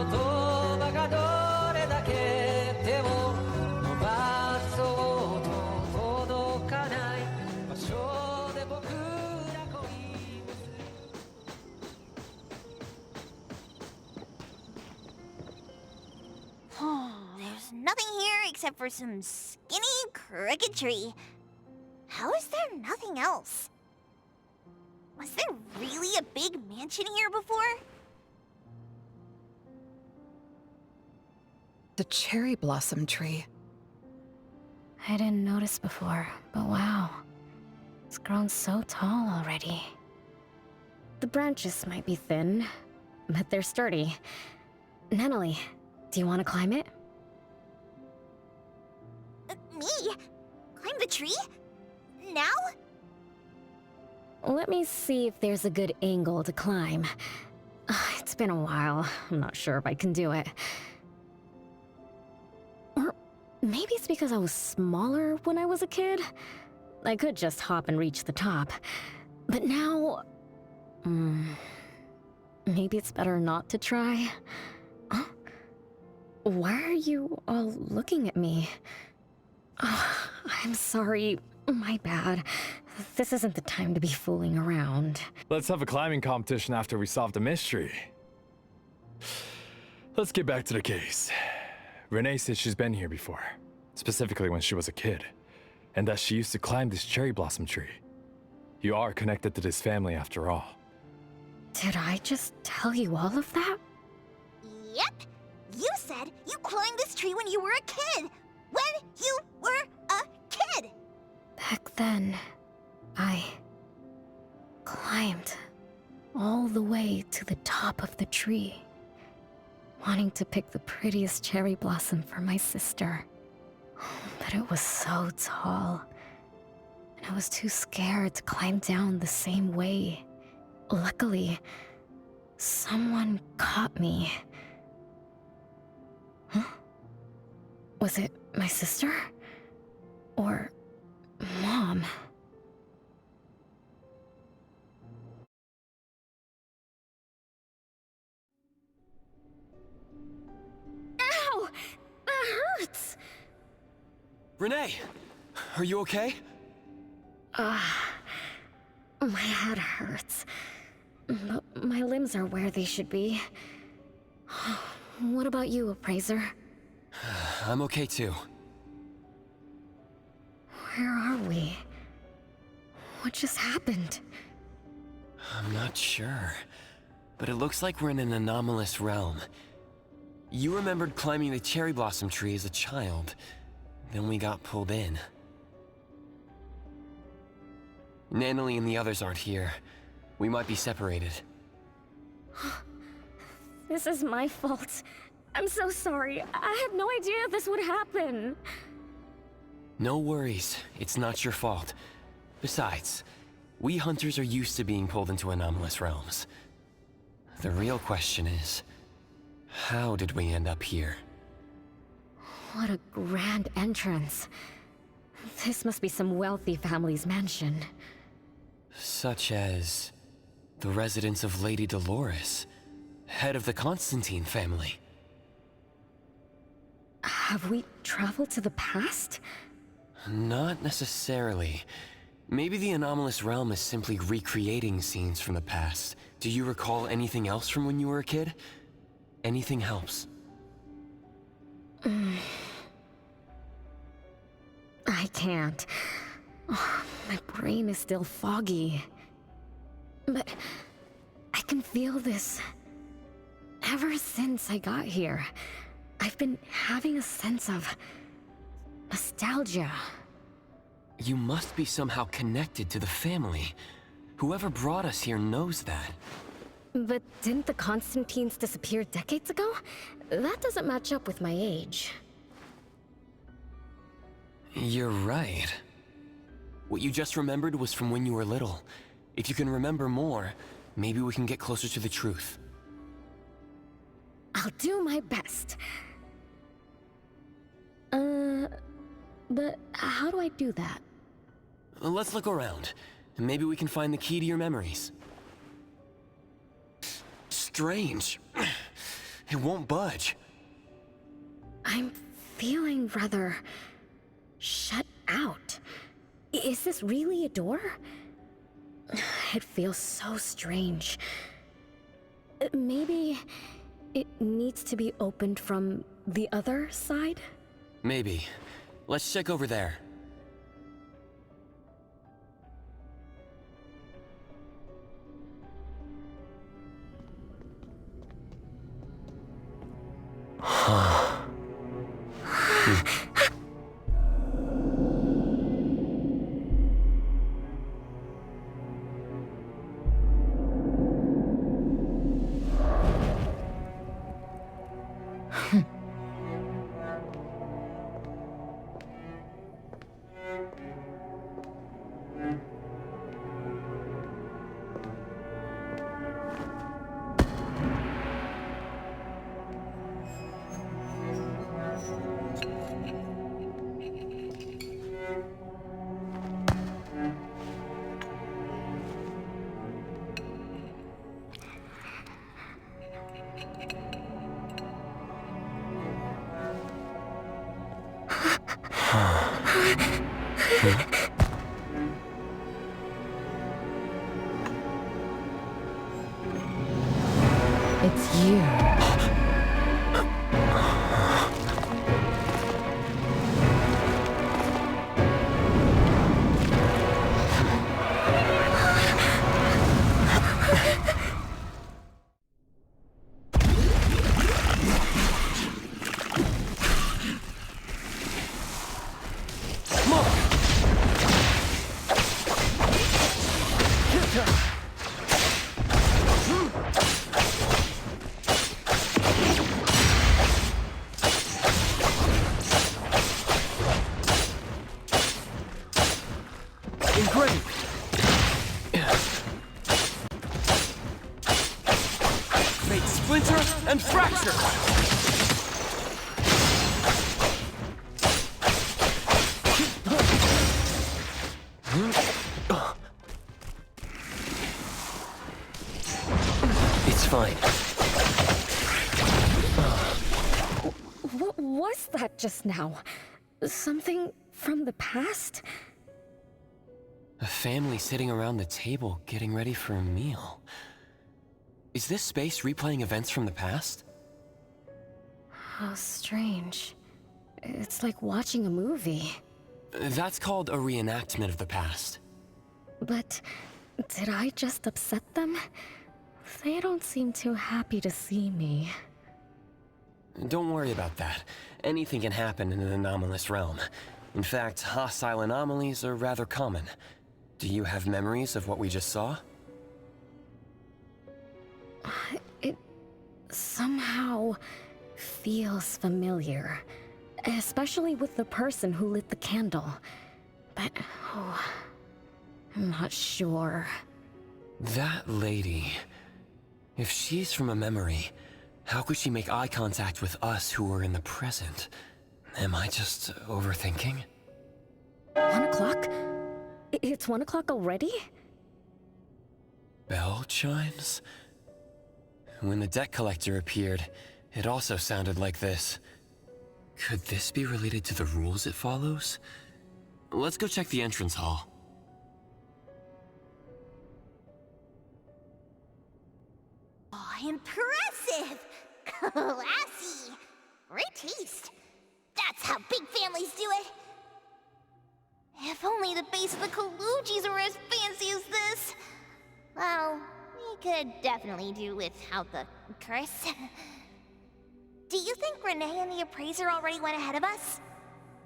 葉がどれだけ手を伸ばそうと届かない場所で僕ら恋をする There's nothing here except for some skinny cricket tree. How is there nothing else? Was there really a big mansion here before? The cherry blossom tree. I didn't notice before, but wow. It's grown so tall already. The branches might be thin, but they're sturdy. Anomaly, do you want to climb it? Me? Climb the tree? Now? Let me see if there's a good angle to climb. It's been a while. I'm not sure if I can do it. Or maybe it's because I was smaller when I was a kid. I could just hop and reach the top. But now... maybe it's better not to try. Huh? Why are you all looking at me? I'm sorry. My bad. This isn't the time to be fooling around. Let's have a climbing competition after we solve the mystery. Let's get back to the case. Renee said she's been here before, specifically when she was a kid, and that she used to climb this cherry blossom tree. You are connected to this family after all. Did I just tell you all of that? Yep. You said you climbed this tree when you were a kid. When you were a kid. Back then, I climbed all the way to the top of the tree, wanting to pick the prettiest cherry blossom for my sister. But it was so tall, and I was too scared to climb down the same way. Luckily, someone caught me. Huh? Was it my sister? Or Mom? Ow! That hurts! Renee! Are you okay? My head hurts. But my limbs are where they should be. What about you, Appraiser? I'm okay too. Where are we? What just happened? I'm not sure, but it looks like we're in an anomalous realm. You remembered climbing the cherry blossom tree as a child. Then we got pulled in. Anomaly and the others aren't here. We might be separated. This is my fault. I'm so sorry. I had no idea this would happen. No worries. It's not your fault. Besides, we hunters are used to being pulled into anomalous realms. The real question is, how did we end up here? What a grand entrance. This must be some wealthy family's mansion. Such as the residence of Lady Dolores, head of the Constantine family. Have we traveled to the past? Not necessarily. Maybe the anomalous realm is simply recreating scenes from the past. Do you recall anything else from when you were a kid? Anything helps. I can't. Oh, my brain is still foggy. But I can feel this. Ever since I got here, I've been having a sense of nostalgia. You must be somehow connected to the family. Whoever brought us here knows that. But didn't the Constantines disappear decades ago? That doesn't match up with my age. You're right. What you just remembered was from when you were little. If you can remember more, maybe we can get closer to the truth. I'll do my best. But how do I do that? Let's look around. Maybe we can find the key to your memories. Strange. It won't budge. I'm feeling rather shut out. Is this really a door? It feels so strange. Maybe it needs to be opened from the other side? Maybe. Let's check over there. It's you. Fate splinter and fracture! It's fine. What was that just now? Something from the past? A family sitting around the table getting ready for a meal. Is this space replaying events from the past? How strange. It's like watching a movie. That's called a reenactment of the past. But did I just upset them? They don't seem too happy to see me. Don't worry about that. Anything can happen in an anomalous realm. In fact, hostile anomalies are rather common. Do you have memories of what we just saw? It somehow feels familiar. Especially with the person who lit the candle. But, I'm not sure. That lady... If she's from a memory, how could she make eye contact with us who are in the present? Am I just overthinking? 1 o'clock? It's 1 o'clock already? Bell chimes? When the debt collector appeared, it also sounded like this. Could this be related to the rules it follows? Let's go check the entrance hall. Oh, impressive! Classy! Great taste. That's how big families do it. If only the base of the Kalujis were as fancy as this. Well, we could definitely do without the Chris. Do you think Renee and the appraiser already went ahead of us?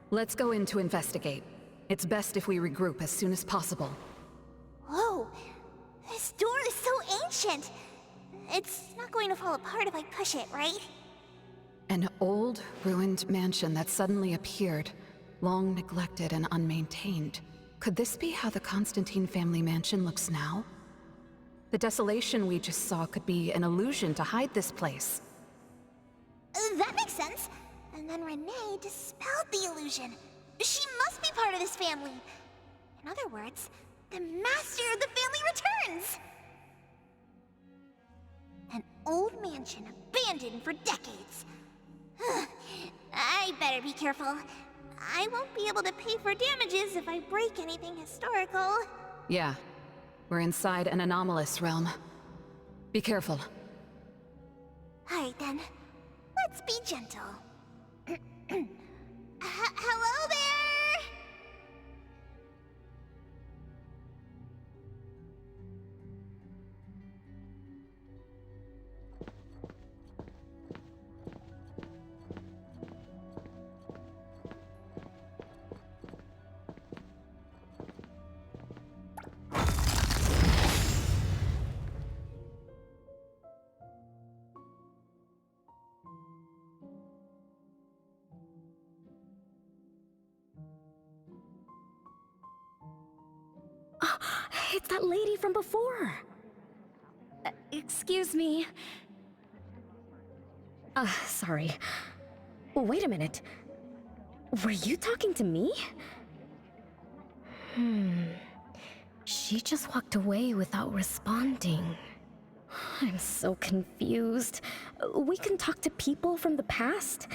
Let's go in to investigate. It's best if we regroup as soon as possible. Whoa! This door is so ancient! It's not going to fall apart if I push it, right? An old, ruined mansion that suddenly appeared, long neglected and unmaintained. Could this be how the Constantine family mansion looks now? The desolation we just saw could be an illusion to hide this place. That makes sense. And then Renee dispelled the illusion. She must be part of this family. In other words, the master of the family returns! And old mansion abandoned for decades. I better be careful. I won't be able to pay for damages if I break anything historical. Yeah. We're inside an anomalous realm. Be careful. Alright then. Let's be gentle. Hello there! It's that lady from before. Excuse me. Sorry. Wait a minute. Were you talking to me? She just walked away without responding. I'm so confused. We can talk to people from the past?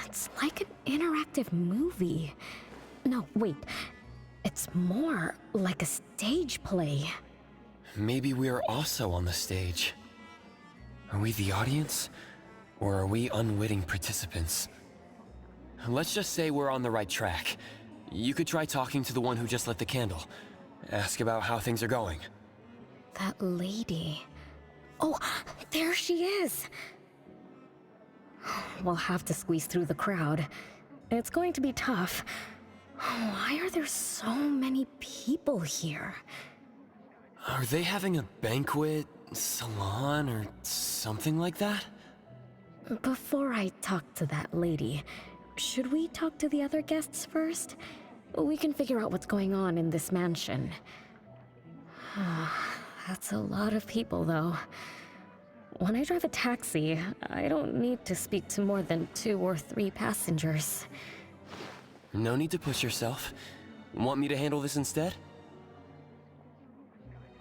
It's like an interactive movie. No, wait. It's more like a stage play. Maybe we are also on the stage. Are we the audience? Or are we unwitting participants? Let's just say we're on the right track. You could try talking to the one who just lit the candle. Ask about how things are going. That lady. Oh, there she is! We'll have to squeeze through the crowd. It's going to be tough. Why are there so many people here? Are they having a banquet, salon, or something like that? Before I talk to that lady, should we talk to the other guests first? We can figure out what's going on in this mansion. That's a lot of people, though. When I drive a taxi, I don't need to speak to more than 2 or 3 passengers. No need to push yourself. Want me to handle this instead?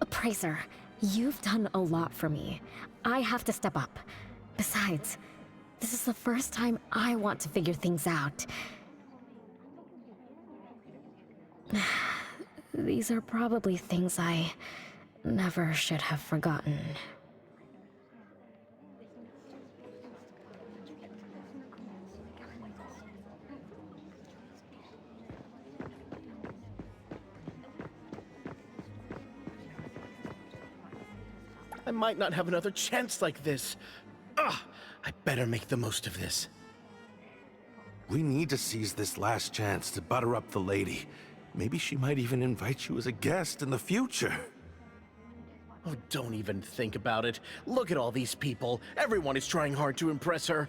Appraiser, you've done a lot for me. I have to step up. Besides, this is the first time I want to figure things out. These are probably things I never should have forgotten. I might not have another chance like this. Ugh! I better make the most of this. We need to seize this last chance to butter up the lady. Maybe she might even invite you as a guest in the future. Oh, don't even think about it. Look at all these people. Everyone is trying hard to impress her.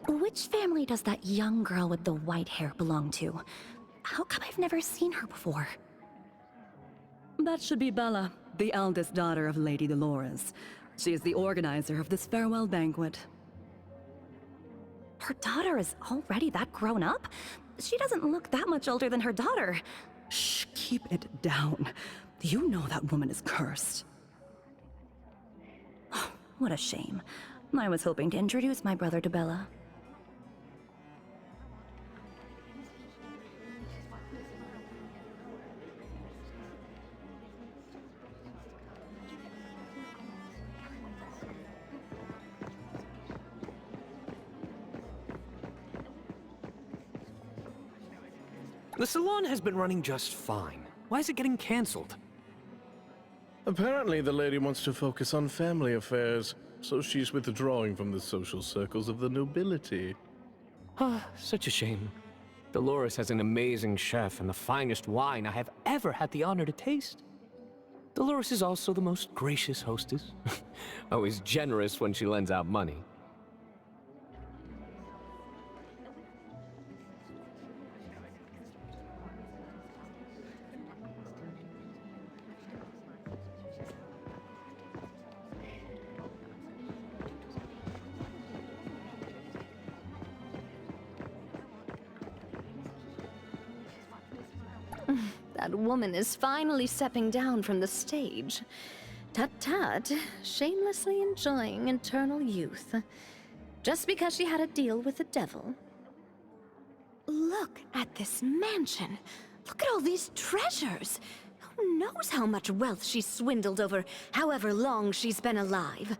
Which family does that young girl with the white hair belong to? How come I've never seen her before? That should be Bella, the eldest daughter of Lady Dolores. She is the organizer of this farewell banquet. Her daughter is already that grown up? She doesn't look that much older than her daughter. Shh, keep it down. You know that woman is cursed. What a shame. I was hoping to introduce my brother to Bella. The salon has been running just fine. Why is it getting cancelled? Apparently, the lady wants to focus on family affairs, so she's withdrawing from the social circles of the nobility. Ah, such a shame. Dolores has an amazing chef and the finest wine I have ever had the honor to taste. Dolores is also the most gracious hostess. Always generous when she lends out money. That woman is finally stepping down from the stage. Tut-tut, shamelessly enjoying eternal youth. Just because she had a deal with the devil. Look at this mansion. Look at all these treasures. Who knows how much wealth she's swindled over however long she's been alive.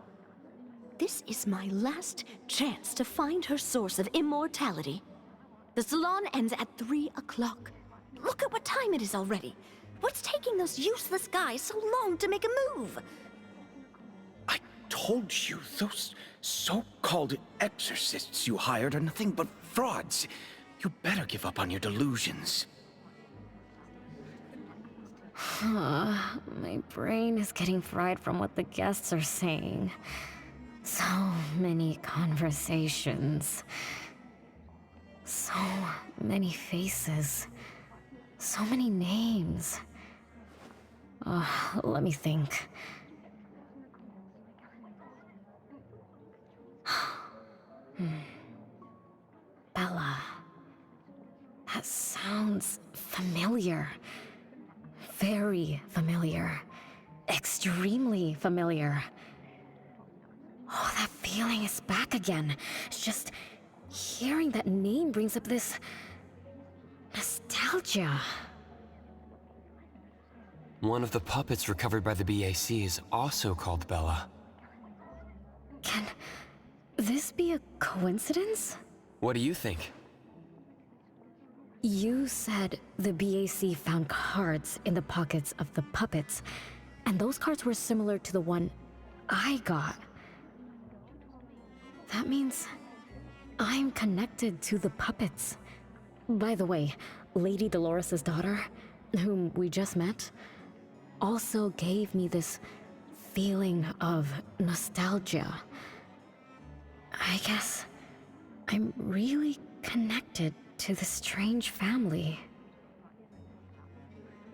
This is my last chance to find her source of immortality. The salon ends at 3 o'clock. Look at what time it is already. What's taking those useless guys so long to make a move? I told you, those so-called exorcists you hired are nothing but frauds. You better give up on your delusions. My brain is getting fried from what the guests are saying. So many conversations. So many faces. So many names. Let me think. Bella. That sounds familiar. Very familiar. Extremely familiar. Oh, that feeling is back again. It's just hearing that name brings up this nostalgia. One of the puppets recovered by the BAC is also called Bella. Can this be a coincidence? What do you think? You said the BAC found cards in the pockets of the puppets, and those cards were similar to the one I got. That means I'm connected to the puppets. By the way, Lady Dolores' daughter, whom we just met, also gave me this feeling of nostalgia. I guess I'm really connected to this strange family.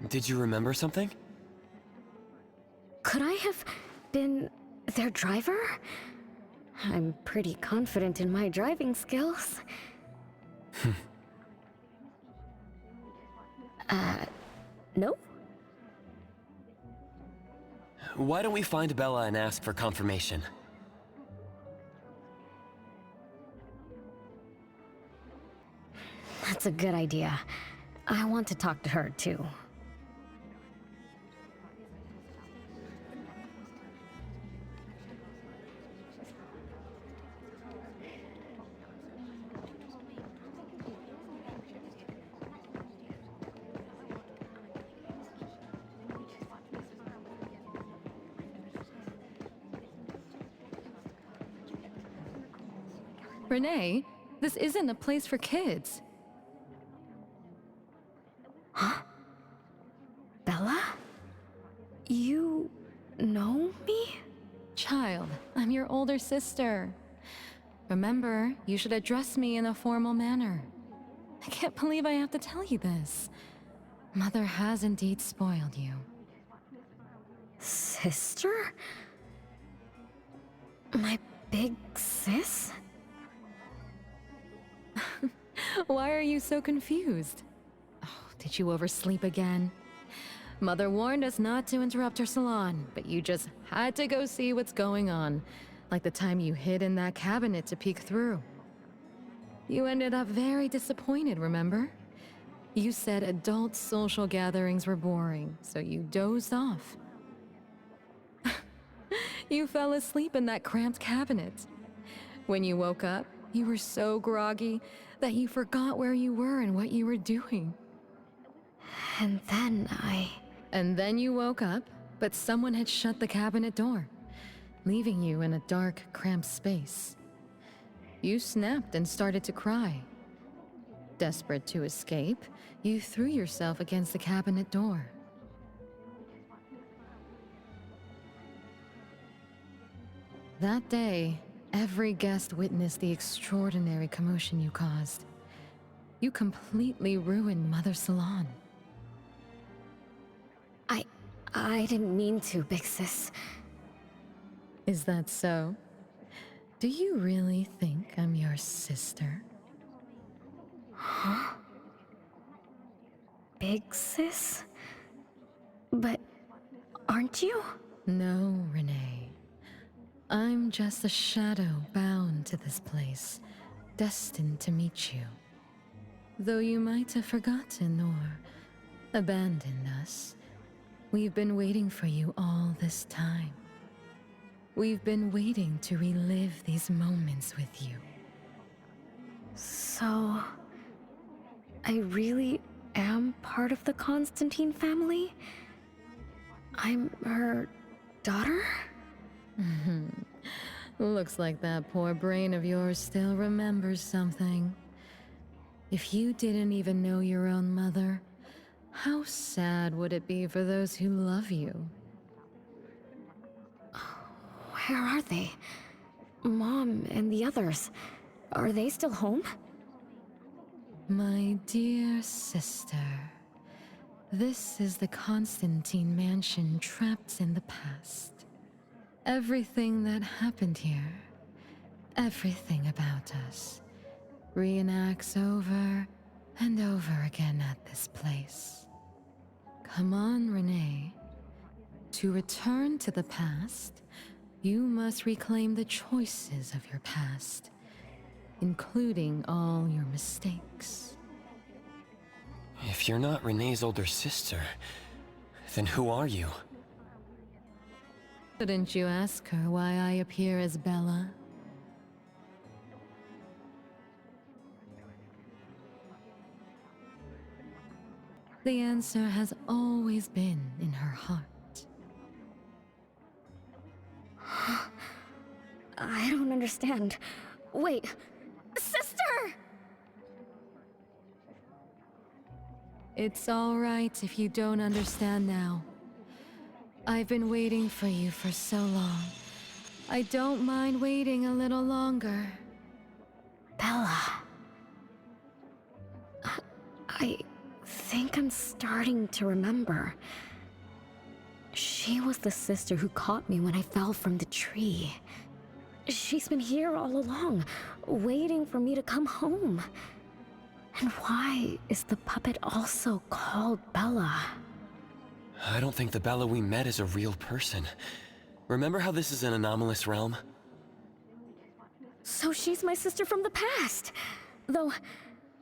Did you remember something? Could I have been their driver? I'm pretty confident in my driving skills. No? Why don't we find Bella and ask for confirmation? That's a good idea. I want to talk to her too. Renee, this isn't a place for kids. Huh? Bella? You know me? Child, I'm your older sister. Remember, you should address me in a formal manner. I can't believe I have to tell you this. Mother has indeed spoiled you. Sister? My big sis? Why are you so confused? Oh, did you oversleep again? Mother warned us not to interrupt her salon, but you just had to go see what's going on. Like the time you hid in that cabinet to peek through. You ended up very disappointed, remember? You said adult social gatherings were boring, so you dozed off. You fell asleep in that cramped cabinet. When you woke up, you were so groggy that you forgot where you were and what you were doing. And then you woke up, but someone had shut the cabinet door, leaving you in a dark, cramped space. You snapped and started to cry. Desperate to escape, you threw yourself against the cabinet door. That day, every guest witnessed the extraordinary commotion you caused. You completely ruined Mother's salon. I didn't mean to, big sis. Is that so? Do you really think I'm your sister? Huh? big sis? But aren't you? No, Renee. I'm just a shadow bound to this place, destined to meet you. Though you might have forgotten or abandoned us, we've been waiting for you all this time. We've been waiting to relive these moments with you. So, I really am part of the Constantine family? I'm her daughter? Looks like that poor brain of yours still remembers something. If you didn't even know your own mother, how sad would it be for those who love you? Where are they? Mom and the others. Are they still home? My dear sister, this is the Constantine mansion trapped in the past. Everything that happened here, everything about us, reenacts over and over again at this place. Come on, Renee. To return to the past, you must reclaim the choices of your past, including all your mistakes. If you're not Renee's older sister, then who are you? Couldn't you ask her why I appear as Bella? The answer has always been in her heart. I don't understand. Wait, sister! It's all right if you don't understand now. I've been waiting for you for so long. I don't mind waiting a little longer. Bella. I think I'm starting to remember. She was the sister who caught me when I fell from the tree. She's been here all along, waiting for me to come home. And why is the puppet also called Bella? I don't think the Bella we met is a real person. Remember how this is an anomalous realm? So she's my sister from the past. Though,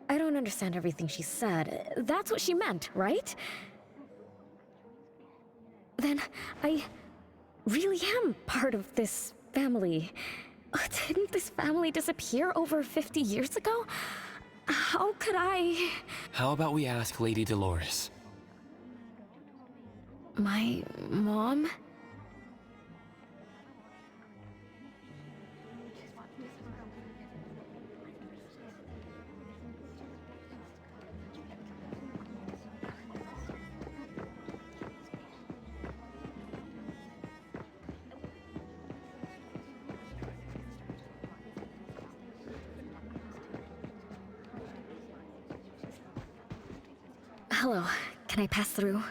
I don't understand everything she said. That's what she meant, right? Then, I really am part of this family. Didn't this family disappear over 50 years ago? How could I... How about we ask Lady Dolores? My mom? Hello, can I pass through?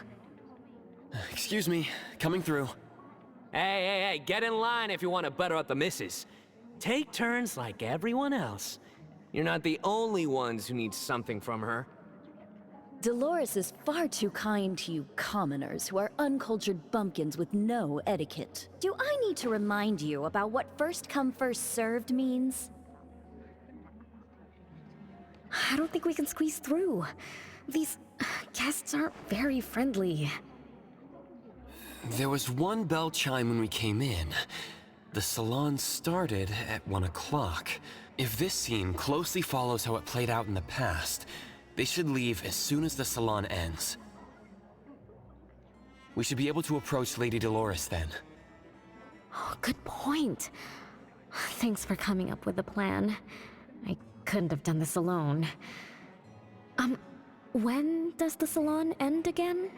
Excuse me, coming through. Hey, get in line if you want to butter up the missus. Take turns like everyone else. You're not the only ones who need something from her. Dolores is far too kind to you commoners who are uncultured bumpkins with no etiquette. Do I need to remind you about what first come first served means? I don't think we can squeeze through. These guests aren't very friendly. There was one bell chime when we came in. The salon started at 1 o'clock. If this scene closely follows how it played out in the past, they should leave as soon as the salon ends. We should be able to approach Lady Dolores then. Oh, good point. Thanks for coming up with a plan. I couldn't have done this alone. When does the salon end again?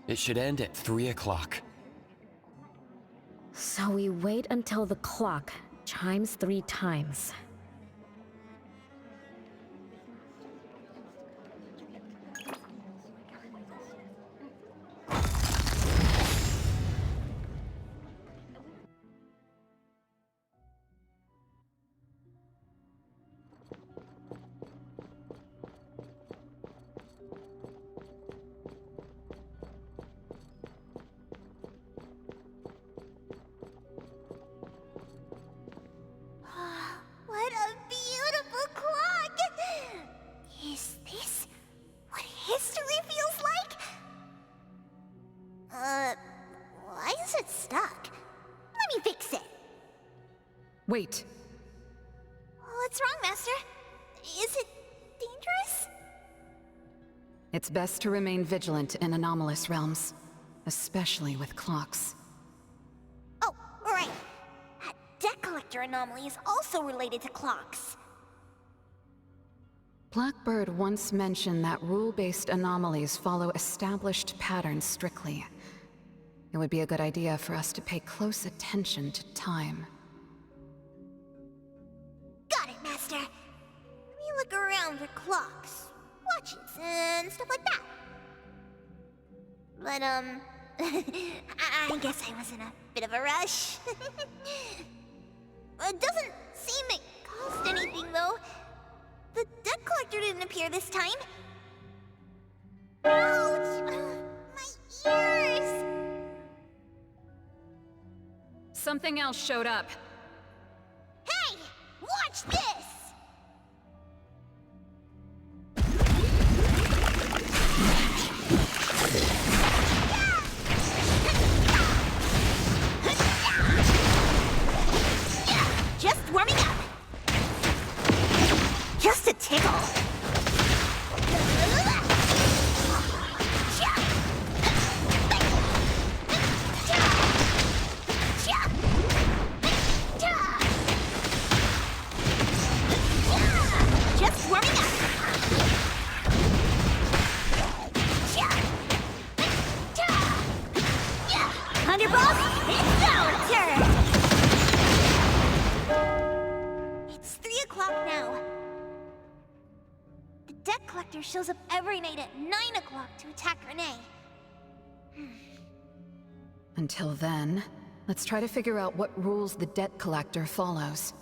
It should end at 3 o'clock. So we wait until the clock chimes 3 times. Wait. What's wrong, Master? Is it dangerous? It's best to remain vigilant in anomalous realms, especially with clocks. Oh, right. That debt collector anomaly is also related to clocks. Blackbird once mentioned that rule-based anomalies follow established patterns strictly. It would be a good idea for us to pay close attention to time. Got it, Master. Let me look around for clocks, watches, and stuff like that. But, I guess I was in a bit of a rush. It doesn't seem it cost anything, though. The debt collector didn't appear this time. Ouch! My ears! Something else showed up. Hey! Watch this! Just warming up. Just a tickle. Just warming up. 100 balls, it's our turn. It's 3 o'clock now. The debt collector shows up every night at 9 o'clock to attack Renee. Until then, let's try to figure out what rules the debt collector follows.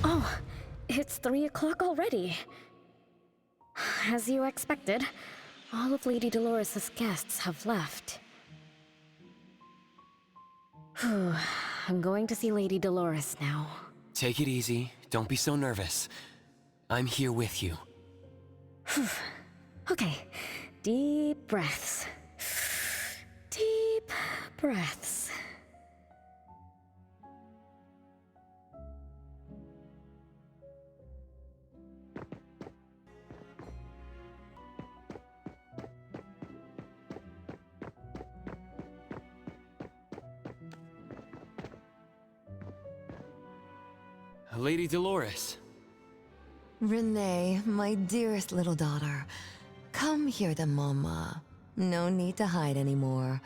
Oh, it's 3 o'clock already. As you expected, all of Lady Dolores' guests have left. Whew, I'm going to see Lady Dolores now. Take it easy. Don't be so nervous. I'm here with you. Okay, deep breaths. Deep breaths. Lady Dolores. Renee, my dearest little daughter, come here to Mama. No need to hide anymore.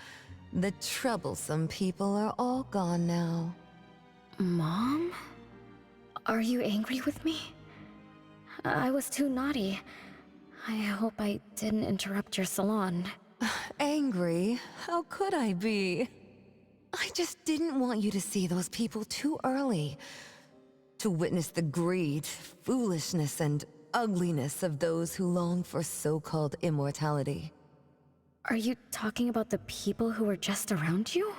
The troublesome people are all gone now. Mom? Are you angry with me? I was too naughty. I hope I didn't interrupt your salon. Angry? How could I be? I just didn't want you to see those people too early. To witness the greed, foolishness, and ugliness of those who long for so-called immortality. Are you talking about the people who were just around you?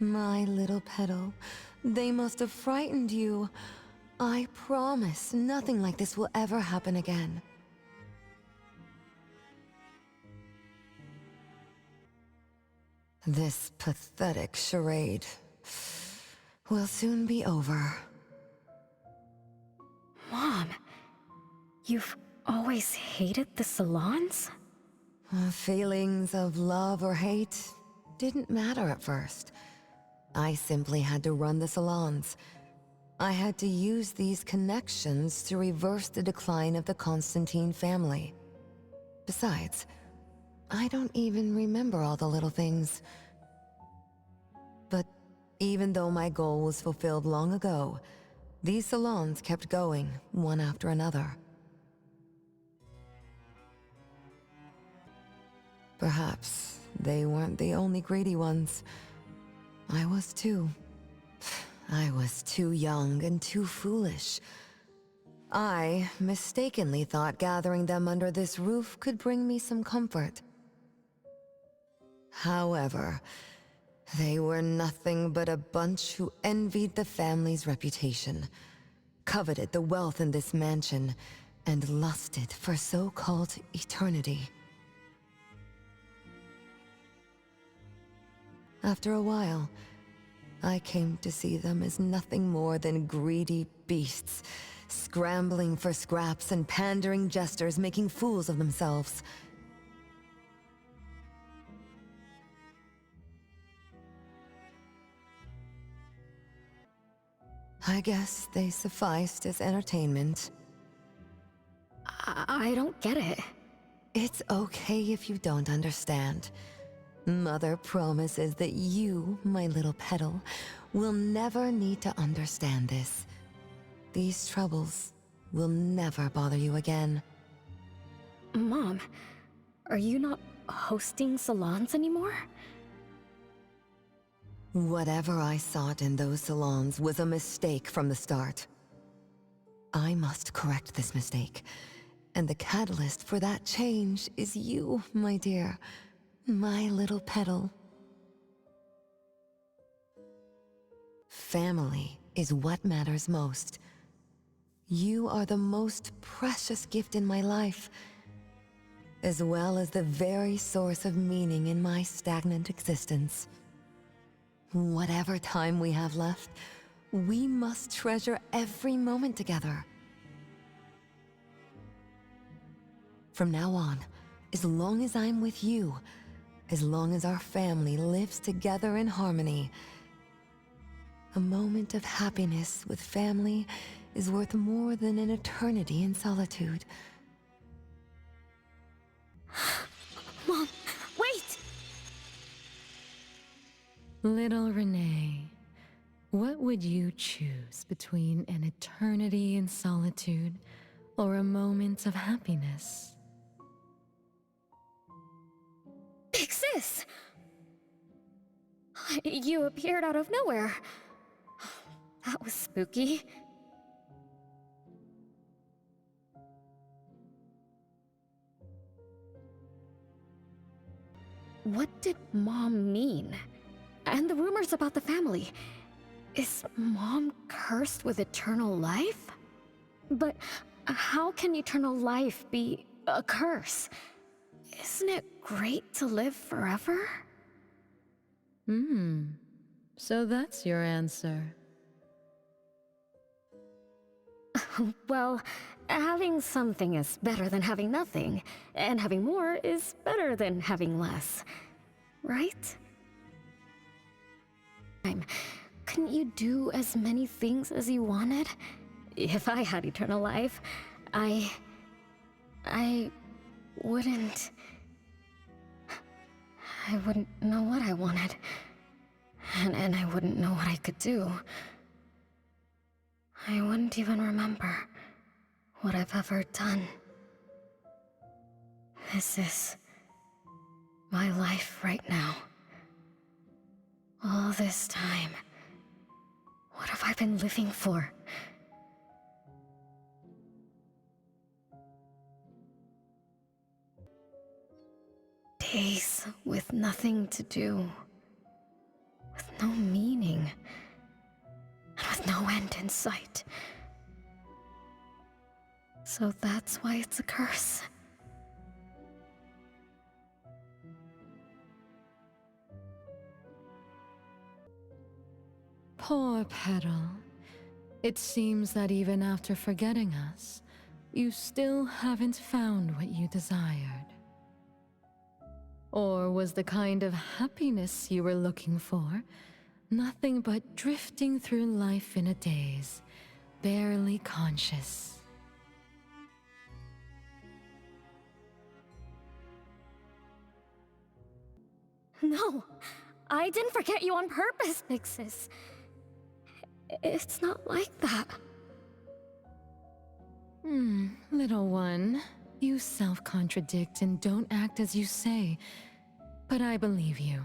My little petal, they must have frightened you. I promise nothing like this will ever happen again. This pathetic charade will soon be over. Mom, you've always hated the salons? Feelings of love or hate didn't matter at first. I simply had to run the salons. I had to use these connections to reverse the decline of the Constantine family. Besides, I don't even remember all the little things. But even though my goal was fulfilled long ago, these salons kept going, one after another. Perhaps they weren't the only greedy ones. I was too. I was too young and too foolish. I mistakenly thought gathering them under this roof could bring me some comfort. However, they were nothing but a bunch who envied the family's reputation, coveted the wealth in this mansion, and lusted for so-called eternity. After a while, I came to see them as nothing more than greedy beasts, scrambling for scraps and pandering jesters making fools of themselves. I guess they sufficed as entertainment. I don't get it. It's okay if you don't understand. Mother promises that you, my little petal, will never need to understand this. These troubles will never bother you again. Mom, are you not hosting salons anymore? Whatever I sought in those salons was a mistake from the start. I must correct this mistake. And the catalyst for that change is you, my dear. My little petal. Family is what matters most. You are the most precious gift in my life, as well as the very source of meaning in my stagnant existence. Whatever time we have left, we must treasure every moment together. From now on, as long as I'm with you, as long as our family lives together in harmony, a moment of happiness with family is worth more than an eternity in solitude. Mom, wait! Little Renee, what would you choose between an eternity in solitude or a moment of happiness? Big Sis! You appeared out of nowhere. That was spooky. What did Mom mean? And the rumors about the family. Is Mom cursed with eternal life? But how can eternal life be a curse? Isn't it great to live forever? So that's your answer. Well, having something is better than having nothing, and having more is better than having less. Right? Couldn't you do as many things as you wanted? If I had eternal life, I wouldn't know what I wanted. And I wouldn't know what I could do. I wouldn't even remember what I've ever done. This is my life right now. All this time. What have I been living for? Days with nothing to do. With no meaning. And with no end in sight. So that's why it's a curse. Poor Petal. It seems that even after forgetting us, you still haven't found what you desired. Or was the kind of happiness you were looking for nothing but drifting through life in a daze, barely conscious? No, I didn't forget you on purpose, Big Sis. It's not like that. Little one, you self-contradict and don't act as you say. But I believe you,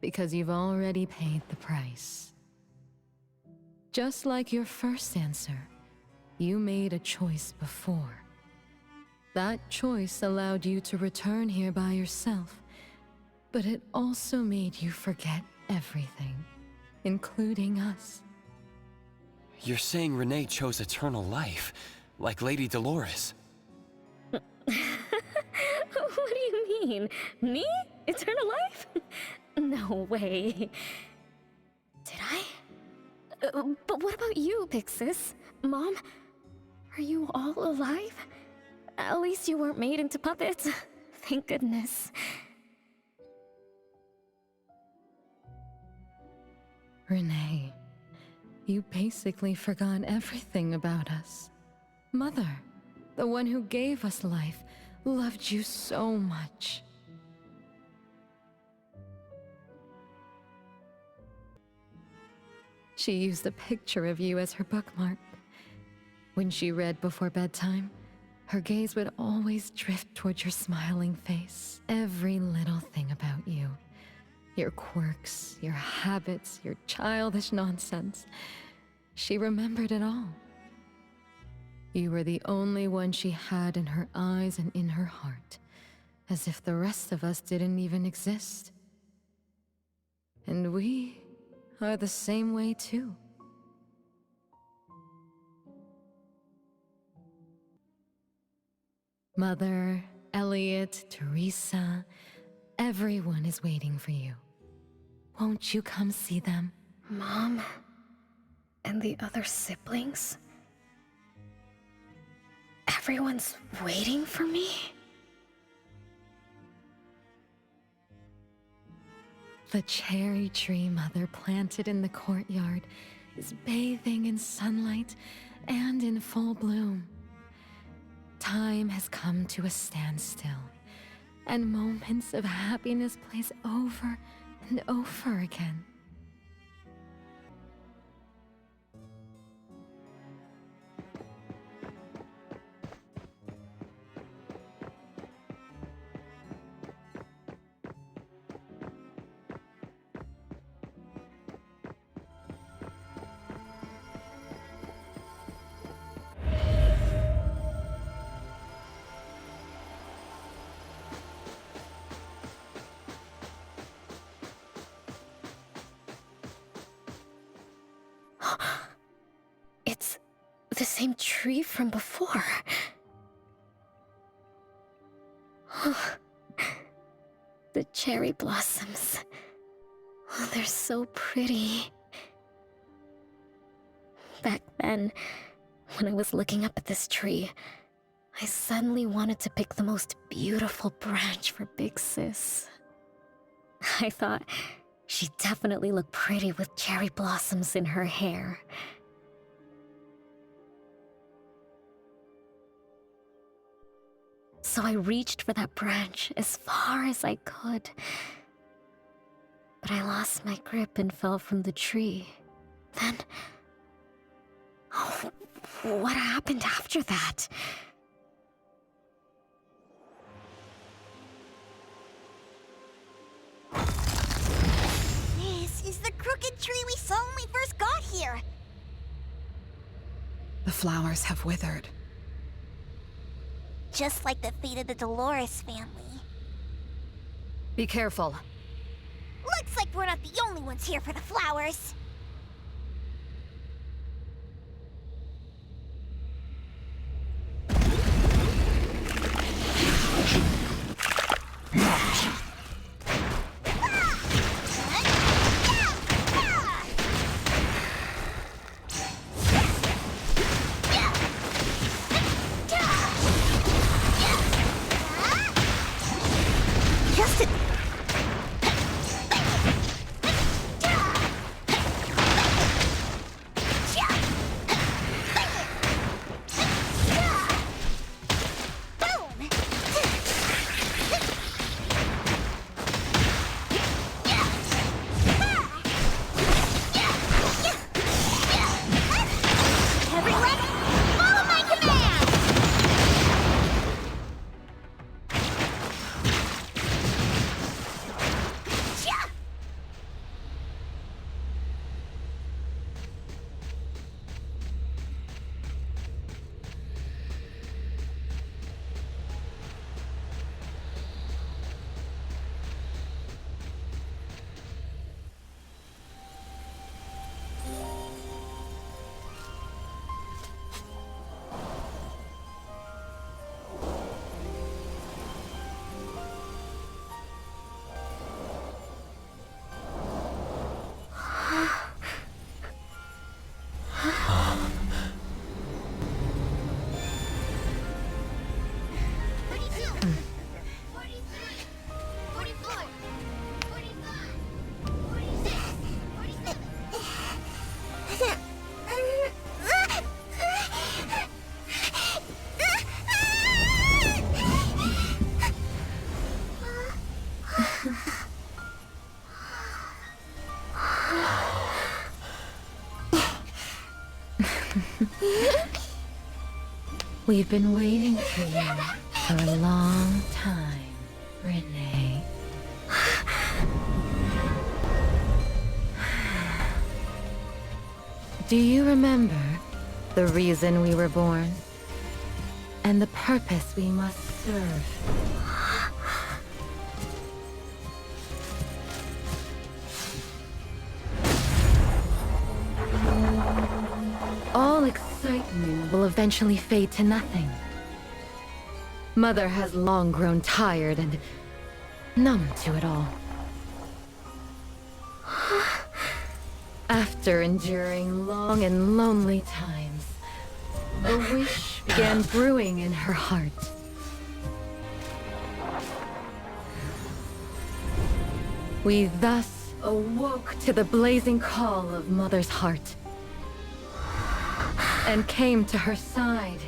because you've already paid the price. Just like your first answer, you made a choice before. That choice allowed you to return here by yourself, but it also made you forget everything, including us. You're saying Renee chose eternal life, like Lady Dolores? What do you mean? Me? Eternal life? No way. Did I? But what about you, Big Sis? Mom? Are you all alive? At least you weren't made into puppets. Thank goodness. Renee, you basically forgot everything about us. Mother, the one who gave us life, loved you so much. She used a picture of you as her bookmark. When she read before bedtime, her gaze would always drift towards your smiling face. Every little thing about you. Your quirks, your habits, your childish nonsense. She remembered it all. You were the only one she had in her eyes and in her heart, as if the rest of us didn't even exist. And we are the same way too. Mother, Elliot, Teresa, everyone is waiting for you. Won't you come see them? Mom? And the other siblings? Everyone's waiting for me? The cherry tree Mother planted in the courtyard is bathing in sunlight and in full bloom. Time has come to a standstill, and moments of happiness plays over and over again. It's the same tree from before. The cherry blossoms. Oh, they're so pretty. Back then, when I was looking up at this tree, I suddenly wanted to pick the most beautiful branch for Big Sis. I thought she'd definitely look pretty with cherry blossoms in her hair. So I reached for that branch as far as I could. But I lost my grip and fell from the tree. Then... oh, what happened after that? This is the crooked tree we saw when we first got here. The flowers have withered. Just like the fate of the Dolores family. Be careful. Looks like we're not the only ones here for the flowers. We've been waiting for you for a long time, Renee. Do you remember the reason we were born? And the purpose we must serve? All excitement will eventually fade to nothing. Mother has long grown tired and numb to it all. After enduring long and lonely times, a wish began brewing in her heart. We thus awoke to the blazing call of Mother's heart, and came to her side.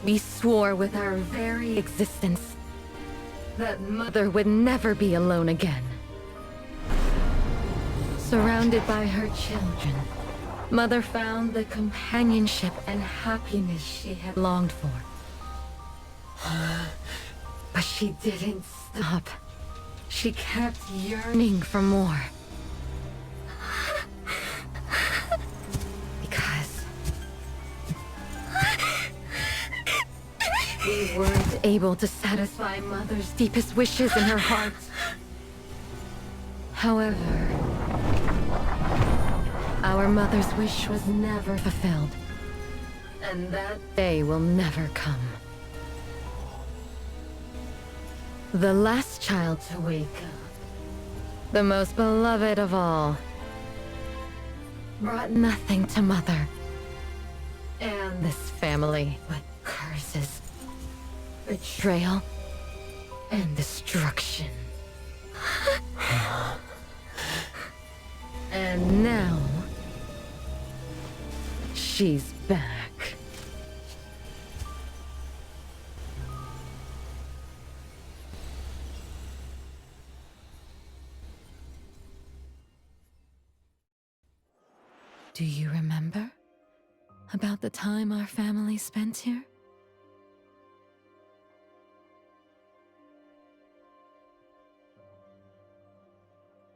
We swore with our very existence that Mother would never be alone again. Surrounded by her children, Mother found the companionship and happiness she had longed for. But she didn't stop. She kept yearning for more. Because we weren't able to satisfy Mother's deepest wishes in her heart. However, our mother's wish was never fulfilled, and that day will never come. The last child to wake up, the most beloved of all, brought nothing to Mother and this family but curses, betrayal, and destruction. And now, she's back. Do you remember about the time our family spent here?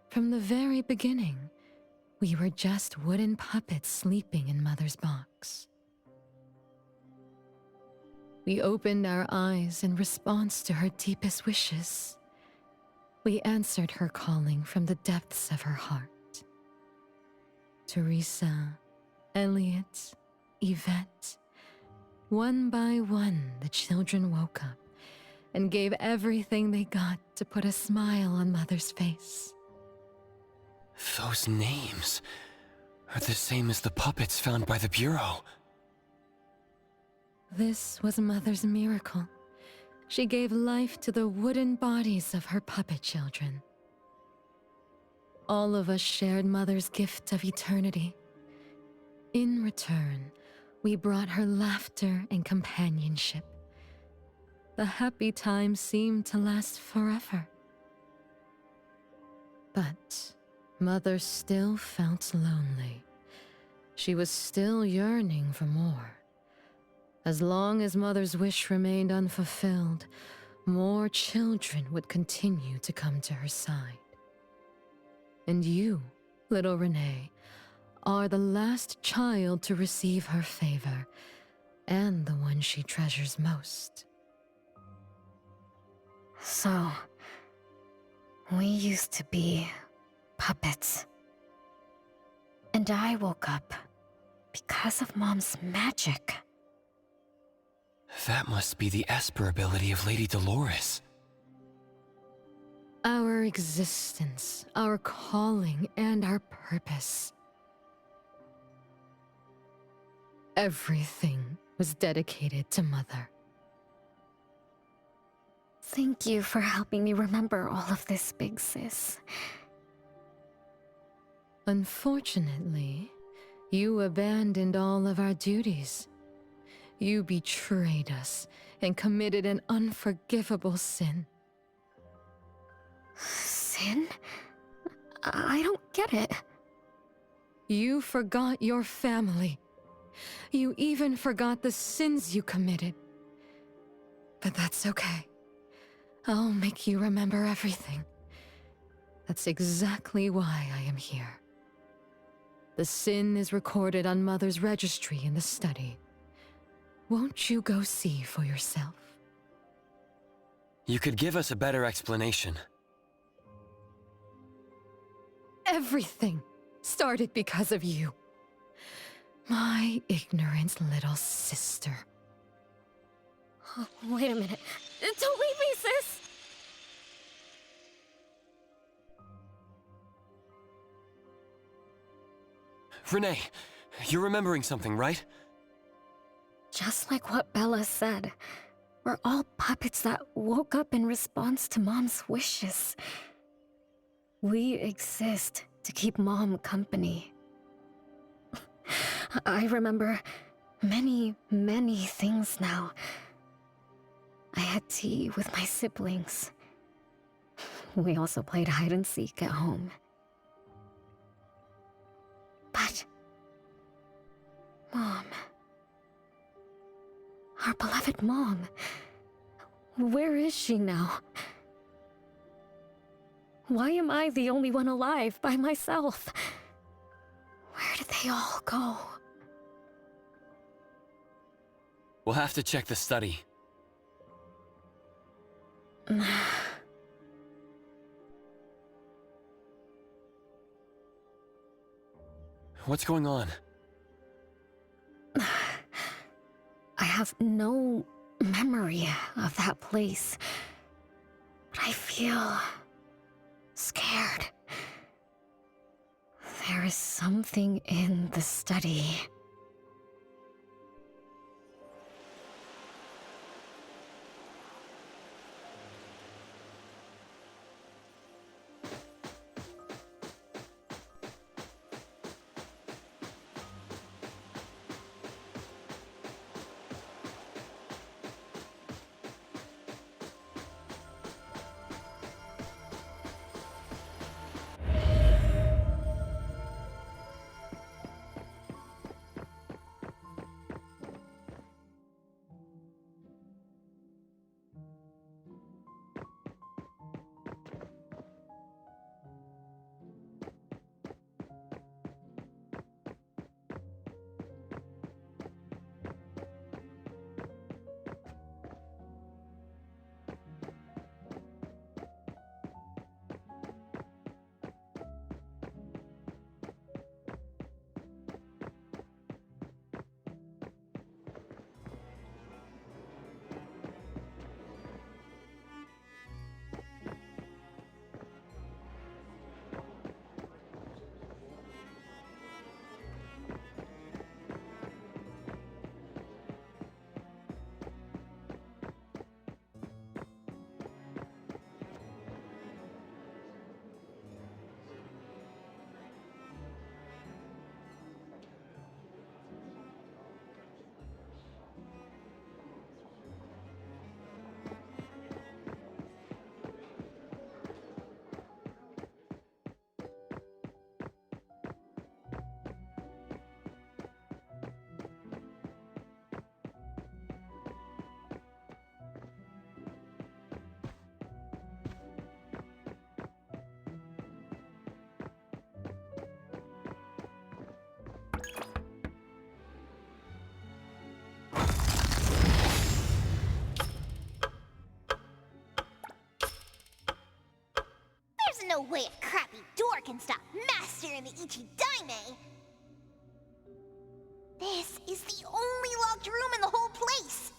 From the very beginning, we were just wooden puppets sleeping in Mother's box. We opened our eyes in response to her deepest wishes. We answered her calling from the depths of her heart. Teresa, Elliot, Yvette. One by one, the children woke up and gave everything they got to put a smile on Mother's face. Those names are the same as the puppets found by the Bureau. This was Mother's miracle. She gave life to the wooden bodies of her puppet children. All of us shared Mother's gift of eternity. In return, we brought her laughter and companionship. The happy times seemed to last forever. But Mother still felt lonely. She was still yearning for more. As long as Mother's wish remained unfulfilled, more children would continue to come to her side. And you, little Renee, are the last child to receive her favor, and the one she treasures most. So, we used to be puppets. And I woke up because of Mom's magic. That must be the Esper ability of Lady Dolores. Our existence, our calling, and our purpose. Everything was dedicated to Mother. Thank you for helping me remember all of this, Big Sis. Unfortunately, you abandoned all of our duties. You betrayed us and committed an unforgivable sin. Sin? I don't get it. You forgot your family. You even forgot the sins you committed. But that's okay. I'll make you remember everything. That's exactly why I am here. The sin is recorded on Mother's registry in the study. Won't you go see for yourself? You could give us a better explanation. Everything started because of you. My ignorant little sister. Oh, wait a minute. Don't leave me, sis! Renee, you're remembering something, right? Just like what Bella said, we're all puppets that woke up in response to Mom's wishes. We exist to keep Mom company. I remember many, many things now. I had tea with my siblings. We also played hide and seek at home. But Mom, our beloved Mom, where is she now? Why am I the only one alive by myself? Where did they all go? We'll have to check the study. What's going on? I have no memory of that place, but I feel scared. There is something in the study. There's no way a crappy door can stop Master and the Ichidaime! This is the only locked room in the whole place!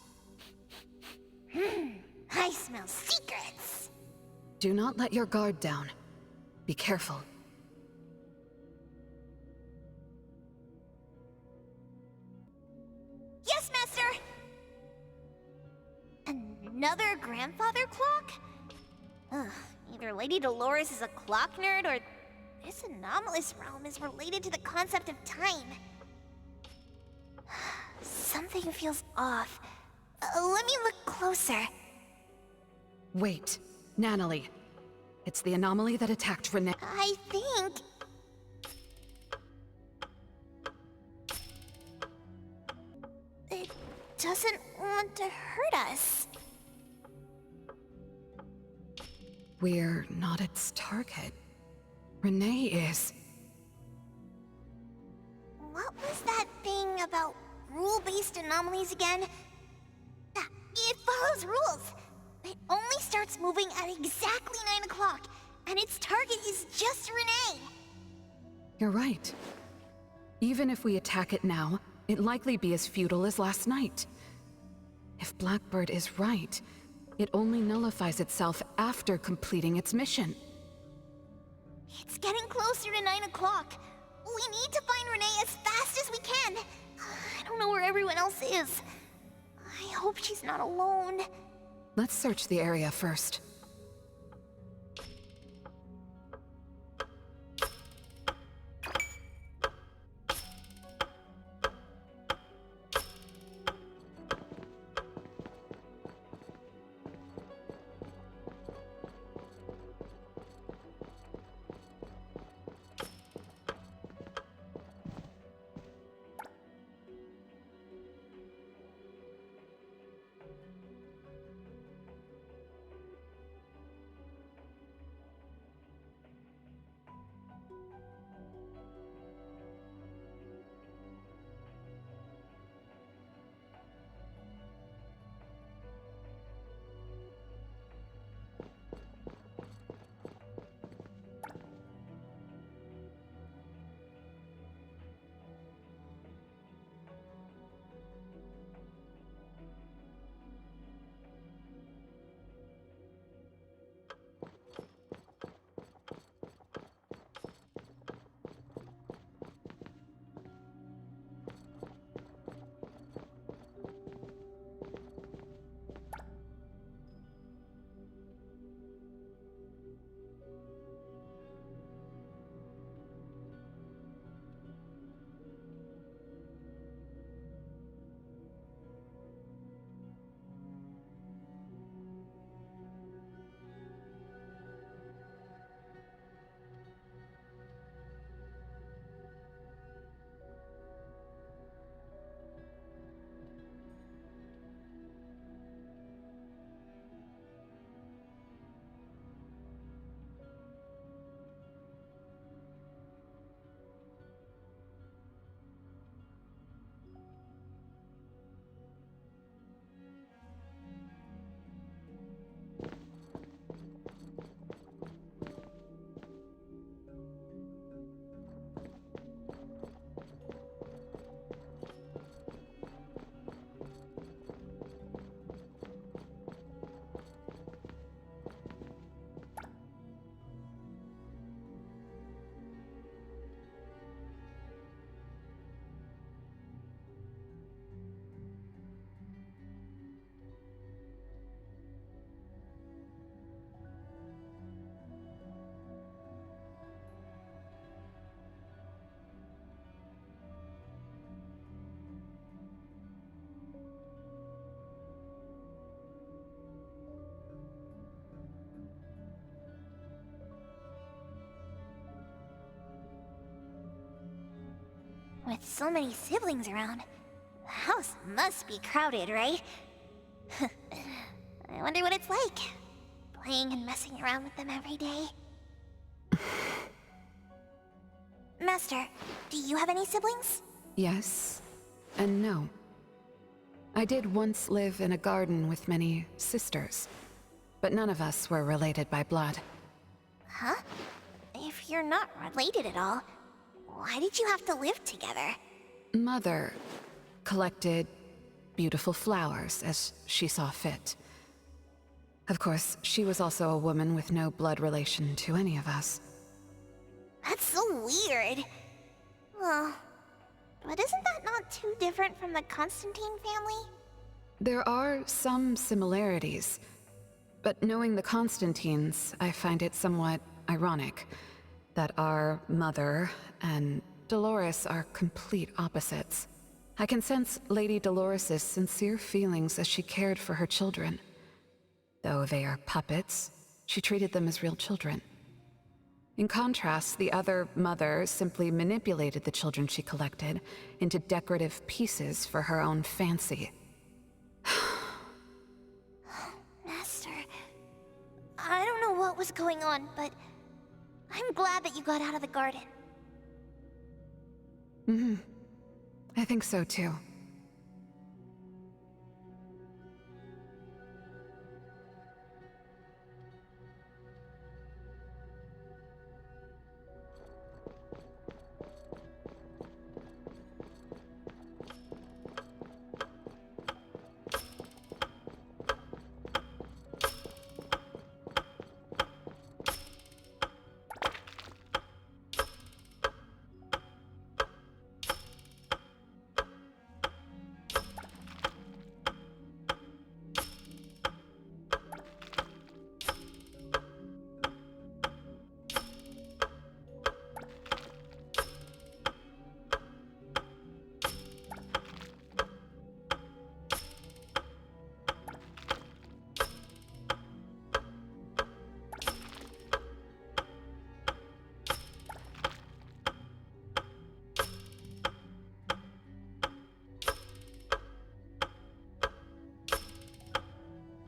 I smell secrets! Do not let your guard down. Be careful. Yes, Master! Another grandfather clock? Ugh, either Lady Dolores is a clock nerd or this anomalous realm is related to the concept of time. Something feels off. Let me look closer. Wait, Nanalie. It's the anomaly that attacked Renee. I think... doesn't want to hurt us. We're not its target. Renee is. What was that thing about rule-based anomalies again? It follows rules. It only starts moving at exactly 9 o'clock, and its target is just Renee. You're right. Even if we attack it now, it'd likely be as futile as last night. If Blackbird is right, it only nullifies itself after completing its mission. It's getting closer to 9 o'clock. We need to find Renee as fast as we can. I don't know where everyone else is. I hope she's not alone. Let's search the area first. With so many siblings around, the house must be crowded, right? I wonder what it's like, playing and messing around with them every day. Master, do you have any siblings? Yes, and no. I did once live in a garden with many sisters, but none of us were related by blood. Huh? If you're not related at all, why did you have to live together? Mother collected beautiful flowers as she saw fit. Of course, she was also a woman with no blood relation to any of us. That's so weird. Well, but isn't that not too different from the Constantine family? There are some similarities, but knowing the Constantines, I find it somewhat ironic that our mother and Dolores are complete opposites. I can sense Lady Dolores' sincere feelings as she cared for her children. Though they are puppets, she treated them as real children. In contrast, the other mother simply manipulated the children she collected into decorative pieces for her own fancy. was going on, but I'm glad that you got out of the garden. I think so too.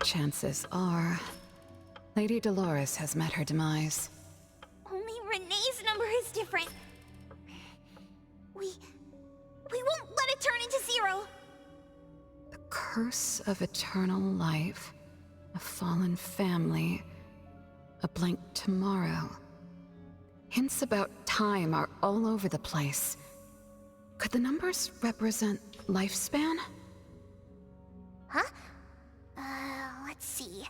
Chances are, Lady Dolores has met her demise. Only Renee's number is different. We won't let it turn into 0. The curse of eternal life, a fallen family, a blank tomorrow. Hints about time are all over the place. Could the numbers represent lifespan? Huh? Let's see.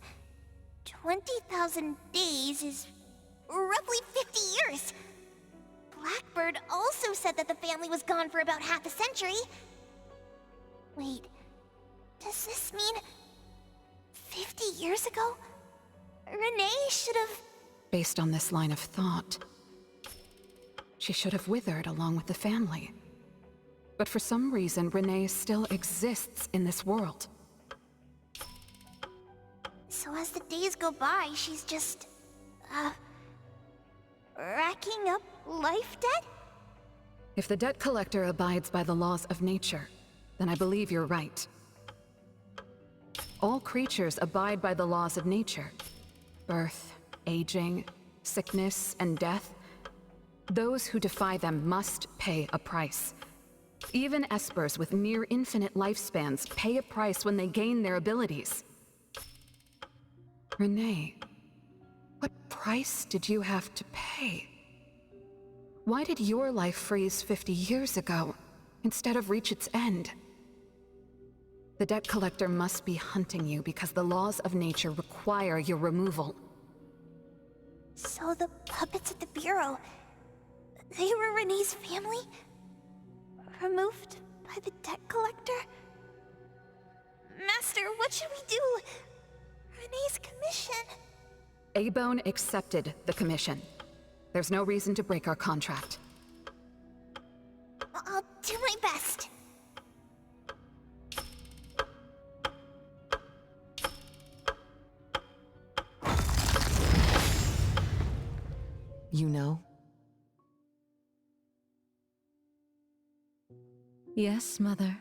20,000 days is roughly 50 years. Blackbird also said that the family was gone for about half a century. Wait, does this mean 50 years ago? Renee should have... Based on this line of thought, she should have withered along with the family. But for some reason, Renee still exists in this world. So as the days go by, she's just... racking up life debt? If the debt collector abides by the laws of nature, then I believe you're right. All creatures abide by the laws of nature. Birth, aging, sickness, and death. Those who defy them must pay a price. Even espers with near infinite lifespans pay a price when they gain their abilities. Renee, what price did you have to pay? Why did your life freeze 50 years ago, instead of reach its end? The debt collector must be hunting you because the laws of nature require your removal. So the puppets at the Bureau, they were Renee's family? Removed by the debt collector? Master, what should we do? Renee's commission. A-Bone accepted the commission. There's no reason to break our contract. I'll do my best. You know? Yes, Mother.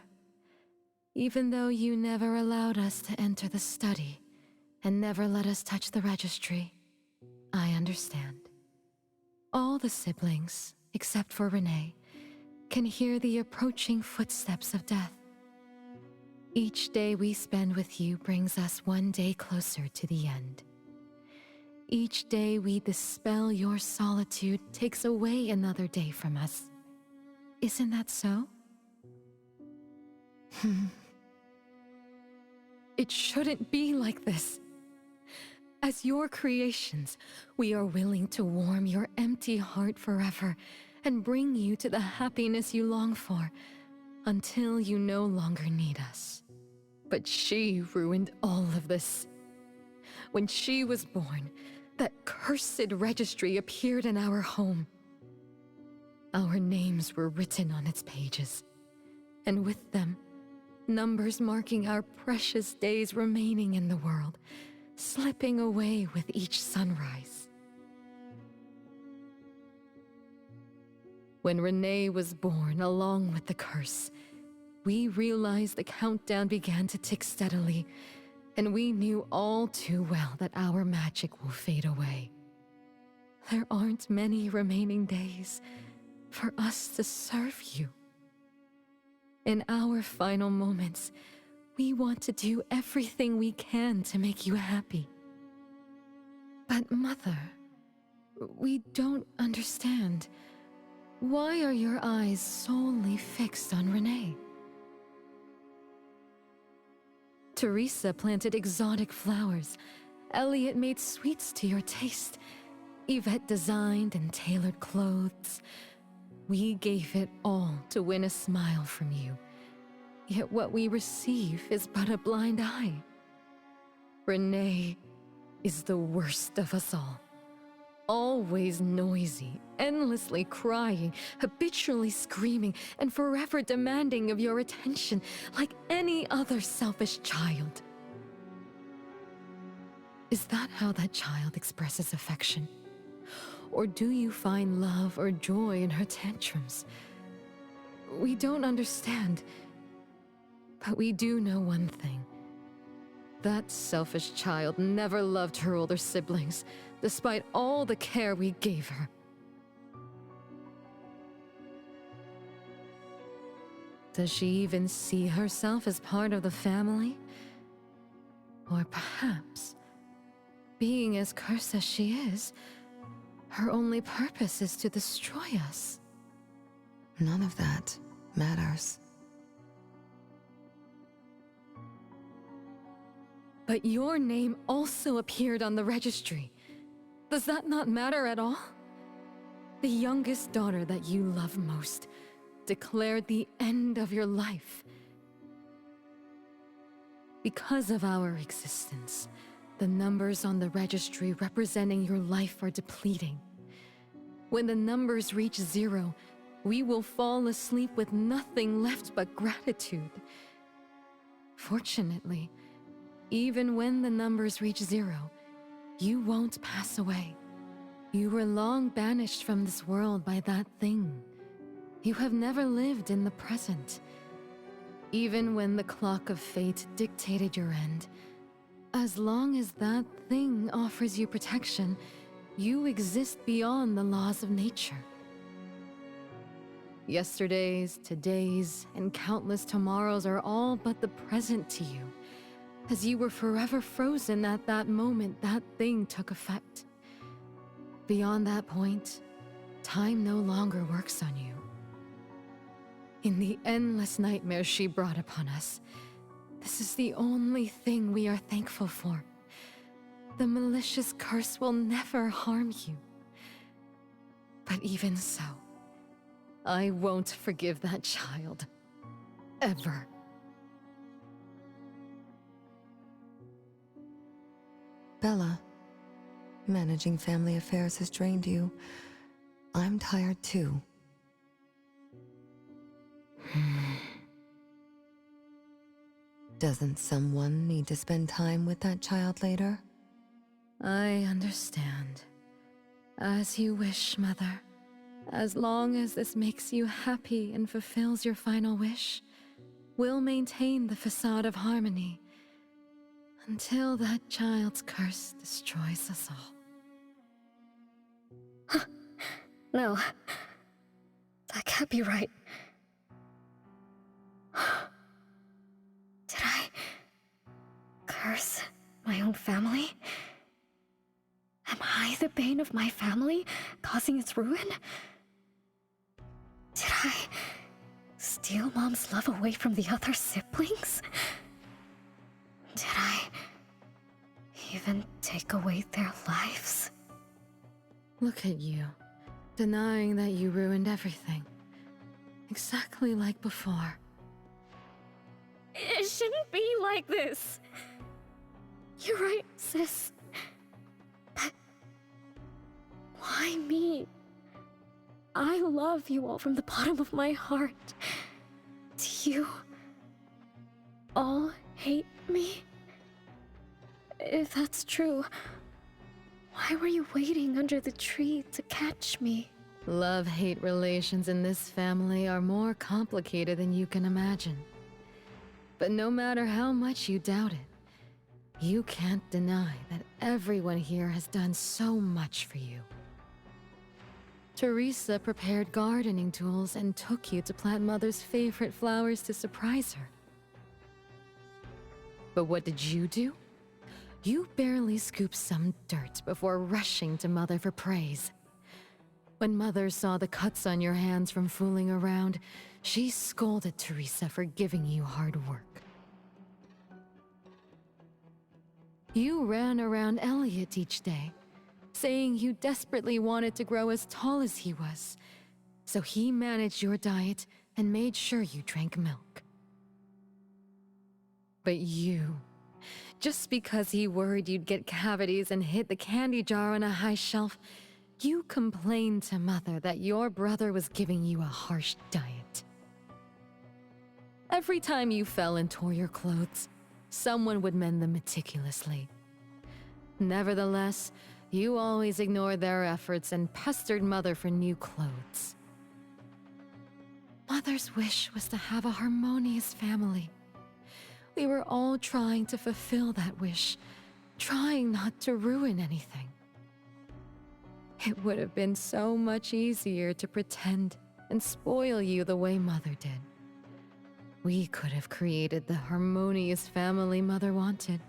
Even though you never allowed us to enter the study and never let us touch the registry, I understand. All the siblings, except for Renee, can hear the approaching footsteps of death. Each day we spend with you brings us one day closer to the end. Each day we dispel your solitude takes away another day from us. Isn't that so? It shouldn't be like this. As your creations, we are willing to warm your empty heart forever and bring you to the happiness you long for until you no longer need us. But she ruined all of this. When she was born, that cursed registry appeared in our home. Our names were written on its pages, and with them, numbers marking our precious days remaining in the world, slipping away with each sunrise. When Renee was born along with the curse, we realized the countdown began to tick steadily, and we knew all too well that our magic will fade away. There aren't many remaining days for us to serve you. In our final moments, we want to do everything we can to make you happy. But Mother, we don't understand. Why are your eyes solely fixed on Renee? Teresa planted exotic flowers. Elliot made sweets to your taste. Yvette designed and tailored clothes. We gave it all to win a smile from you. Yet what we receive is but a blind eye. Renee is the worst of us all. Always noisy, endlessly crying, habitually screaming, and forever demanding of your attention like any other selfish child. Is that how that child expresses affection? Or do you find love or joy in her tantrums? We don't understand, but we do know one thing. That selfish child never loved her older siblings, despite all the care we gave her. Does she even see herself as part of the family? Or perhaps, being as cursed as she is, her only purpose is to destroy us? None of that matters. But your name also appeared on the registry. Does that not matter at all? The youngest daughter that you love most declared the end of your life. Because of our existence, the numbers on the registry representing your life are depleting. When the numbers reach 0, we will fall asleep with nothing left but gratitude. Fortunately, even when the numbers reach 0, you won't pass away. You were long banished from this world by that thing. You have never lived in the present. Even when the clock of fate dictated your end, as long as that thing offers you protection, you exist beyond the laws of nature. Yesterdays, todays, and countless tomorrows are all but the present to you, as you were forever frozen at that moment that thing took effect. Beyond that point, time no longer works on you. In the endless nightmares she brought upon us, this is the only thing we are thankful for. The malicious curse will never harm you. But even so, I won't forgive that child. Ever. Bella, managing family affairs has drained you. I'm tired too. Doesn't someone need to spend time with that child later? I understand. As you wish, Mother. As long as this makes you happy and fulfills your final wish, we'll maintain the facade of harmony until that child's curse destroys us all. No. That can't be right. Did I curse my own family? Am I the bane of my family, causing its ruin? Did I steal Mom's love away from the other siblings? Did I even take away their lives? Look at you, denying that you ruined everything. Exactly like before. It shouldn't be like this. You're right, sis. But why me? I love you all from the bottom of my heart. Do you all hate me? If that's true, why were you waiting under the tree to catch me? Love-hate relations in this family are more complicated than you can imagine. But no matter how much you doubt it, you can't deny that everyone here has done so much for you. Teresa prepared gardening tools and took you to plant Mother's favorite flowers to surprise her. But what did you do? You barely scooped some dirt before rushing to Mother for praise. When Mother saw the cuts on your hands from fooling around, she scolded Teresa for giving you hard work. You ran around Elliot each day, saying you desperately wanted to grow as tall as he was, so he managed your diet and made sure you drank milk. But you, just because he worried you'd get cavities and hid the candy jar on a high shelf, you complained to Mother that your brother was giving you a harsh diet. Every time you fell and tore your clothes, someone would mend them meticulously. Nevertheless, you always ignored their efforts and pestered Mother for new clothes. Mother's wish was to have a harmonious family. We were all trying to fulfill that wish, trying not to ruin anything. It would have been so much easier to pretend and spoil you the way Mother did. We could have created the harmonious family Mother wanted,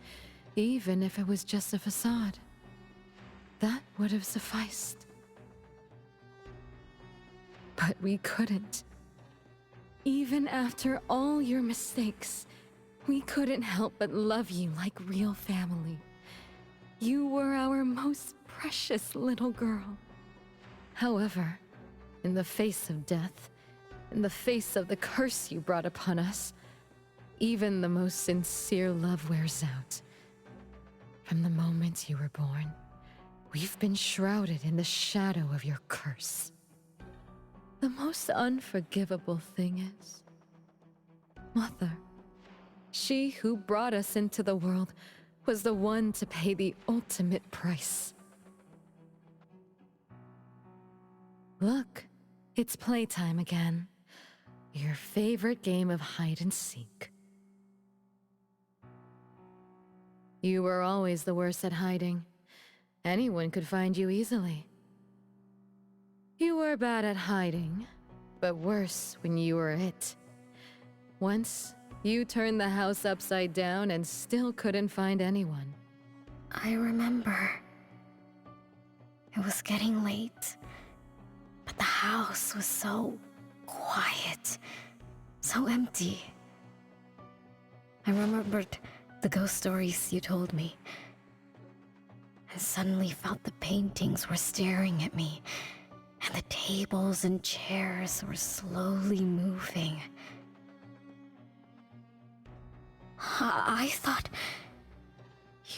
even if it was just a facade. That would have sufficed. But we couldn't. Even after all your mistakes, we couldn't help but love you like real family. You were our most precious little girl. However, in the face of death, in the face of the curse you brought upon us, even the most sincere love wears out. From the moment you were born, we've been shrouded in the shadow of your curse. The most unforgivable thing is, Mother, she who brought us into the world, was the one to pay the ultimate price. Look, it's playtime again. Your favorite game of hide and seek. You were always the worst at hiding. Anyone could find you easily. You were bad at hiding, but worse when you were it. Once, you turned the house upside down and still couldn't find anyone. I remember. It was getting late, but the house was so quiet, so empty. I remembered the ghost stories you told me, and suddenly felt the paintings were staring at me, and the tables and chairs were slowly moving. I thought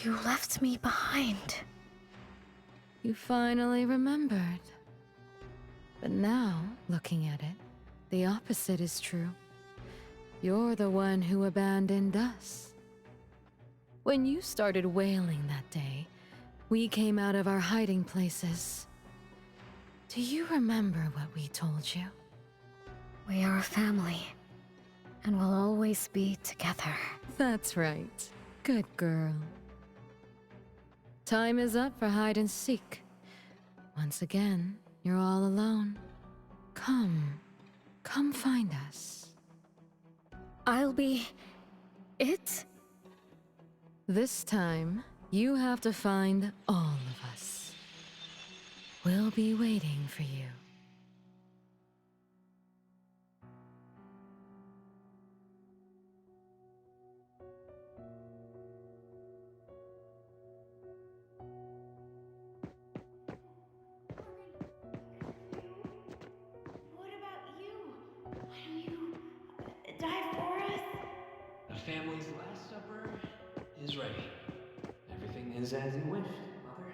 you left me behind. You finally remembered. But now, looking at it, the opposite is true. You're the one who abandoned us. When you started wailing that day, we came out of our hiding places. Do you remember what we told you? We are a family, and we'll always be together. That's right. Good girl. Time is up for hide and seek. Once again, you're all alone. Come find us. I'll be it? This time, you have to find all of us. We'll be waiting for you. Family's Last Supper is ready. Everything is as you wished, Mother.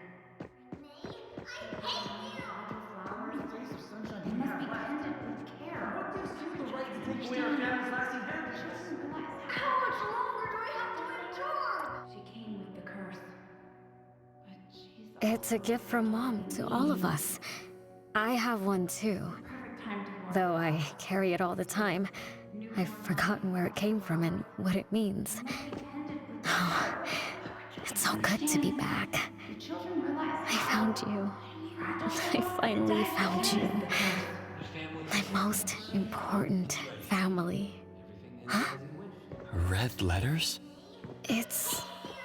How much longer do I have to endure? She came with the curse. But she's It's a gift from Mom to all of us. I have one too. Though I carry it all the time, I've forgotten where it came from and what it means. Oh, it's so good to be back. I found you. I finally found you. My most important family. Huh? Red letters? It's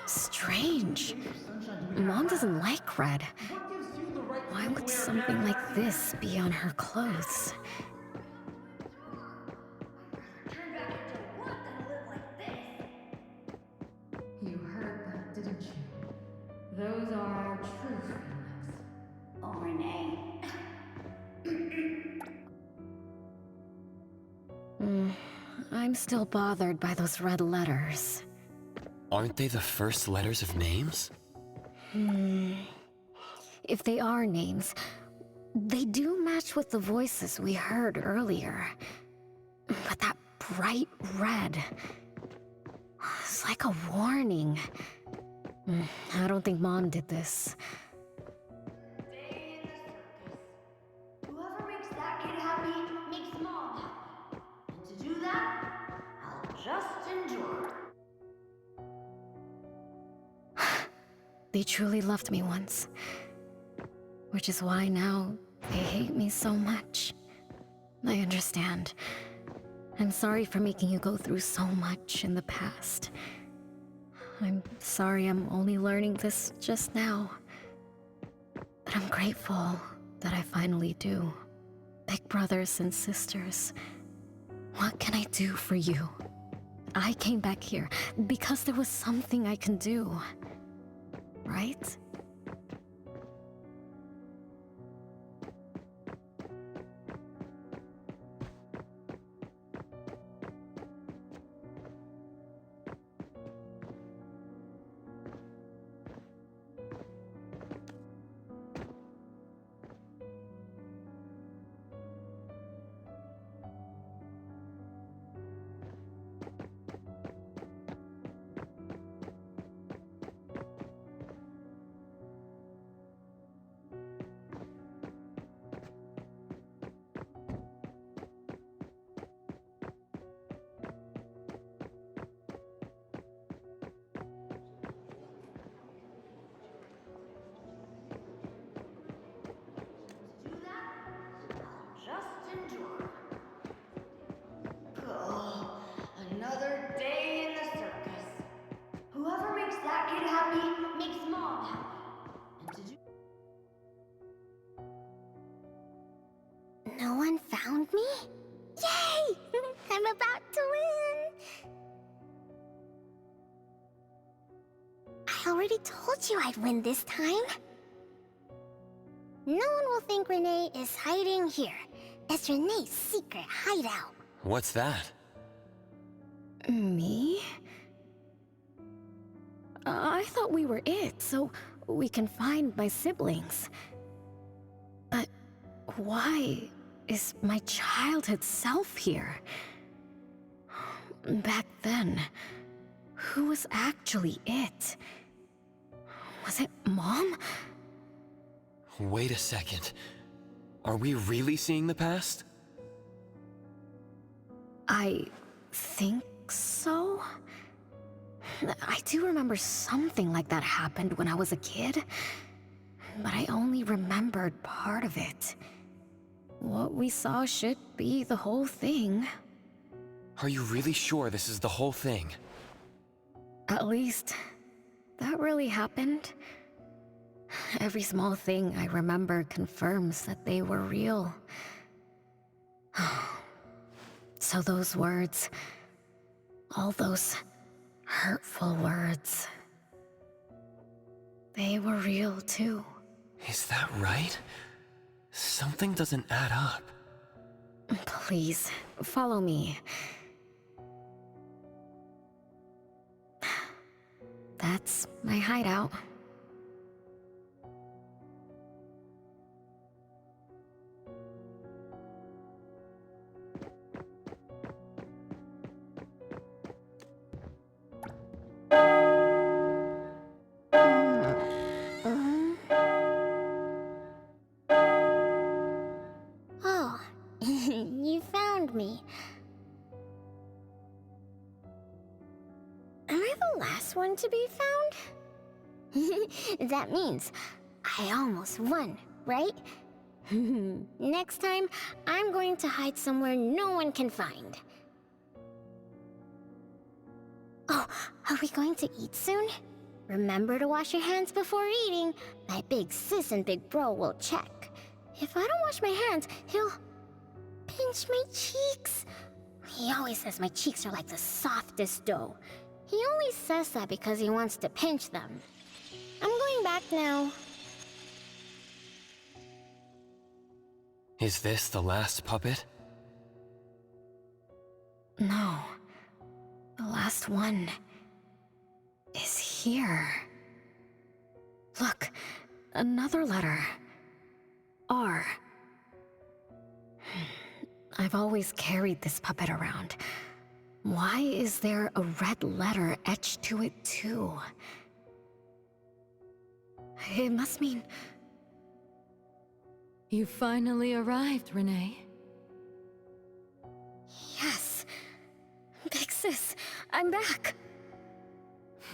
strange. Mom doesn't like red. Why would something like this be on her clothes? You heard them, didn't you? Those are our true feelings. Oh, Renee. I'm still bothered by those red letters. Aren't they the first letters of names? If they are names, they do match with the voices we heard earlier. But that bright red, it's like a warning. I don't think Mom did this. Day in the circus. Whoever makes that kid happy makes Mom happy. And to do that, I'll just endure. They truly loved me once. Which is why now they hate me so much. I understand. I'm sorry for making you go through so much in the past. I'm sorry I'm only learning this just now. But I'm grateful that I finally do. Big brothers and sisters, what can I do for you? I came back here because there was something I can do. Right? Just endure. Oh, another day in the circus. Whoever makes that kid happy makes Mom happy. And to do No one found me? Yay! I'm about to win! I already told you I'd win this time. No one will think Renee is hiding here. It's Renee's secret hideout. What's that? Me? I thought we were it, so we can find my siblings. But why is my childhood self here? Back then, who was actually it? Was it Mom? Wait a second. Are we really seeing the past? I think so. I do remember something like that happened when I was a kid, but I only remembered part of it. What we saw should be the whole thing. Are you really sure this is the whole thing? At least, that really happened. Every small thing I remember confirms that they were real. So those words, all those hurtful words, they were real too. Is that right? Something doesn't add up. Please, follow me. That's my hideout. Oh, you found me. Am I the last one to be found? That means I almost won, right? Next time, I'm going to hide somewhere no one can find. Oh, are we going to eat soon? Remember to wash your hands before eating. My big sis and big bro will check. If I don't wash my hands, he'll pinch my cheeks. He always says my cheeks are like the softest dough. He only says that because he wants to pinch them. I'm going back now. Is this the last puppet? No. The last one is here. Look, another letter. R. I've always carried this puppet around. Why is there a red letter etched to it too? It must mean... You finally arrived, Renee. Yes. Big sis, I'm back.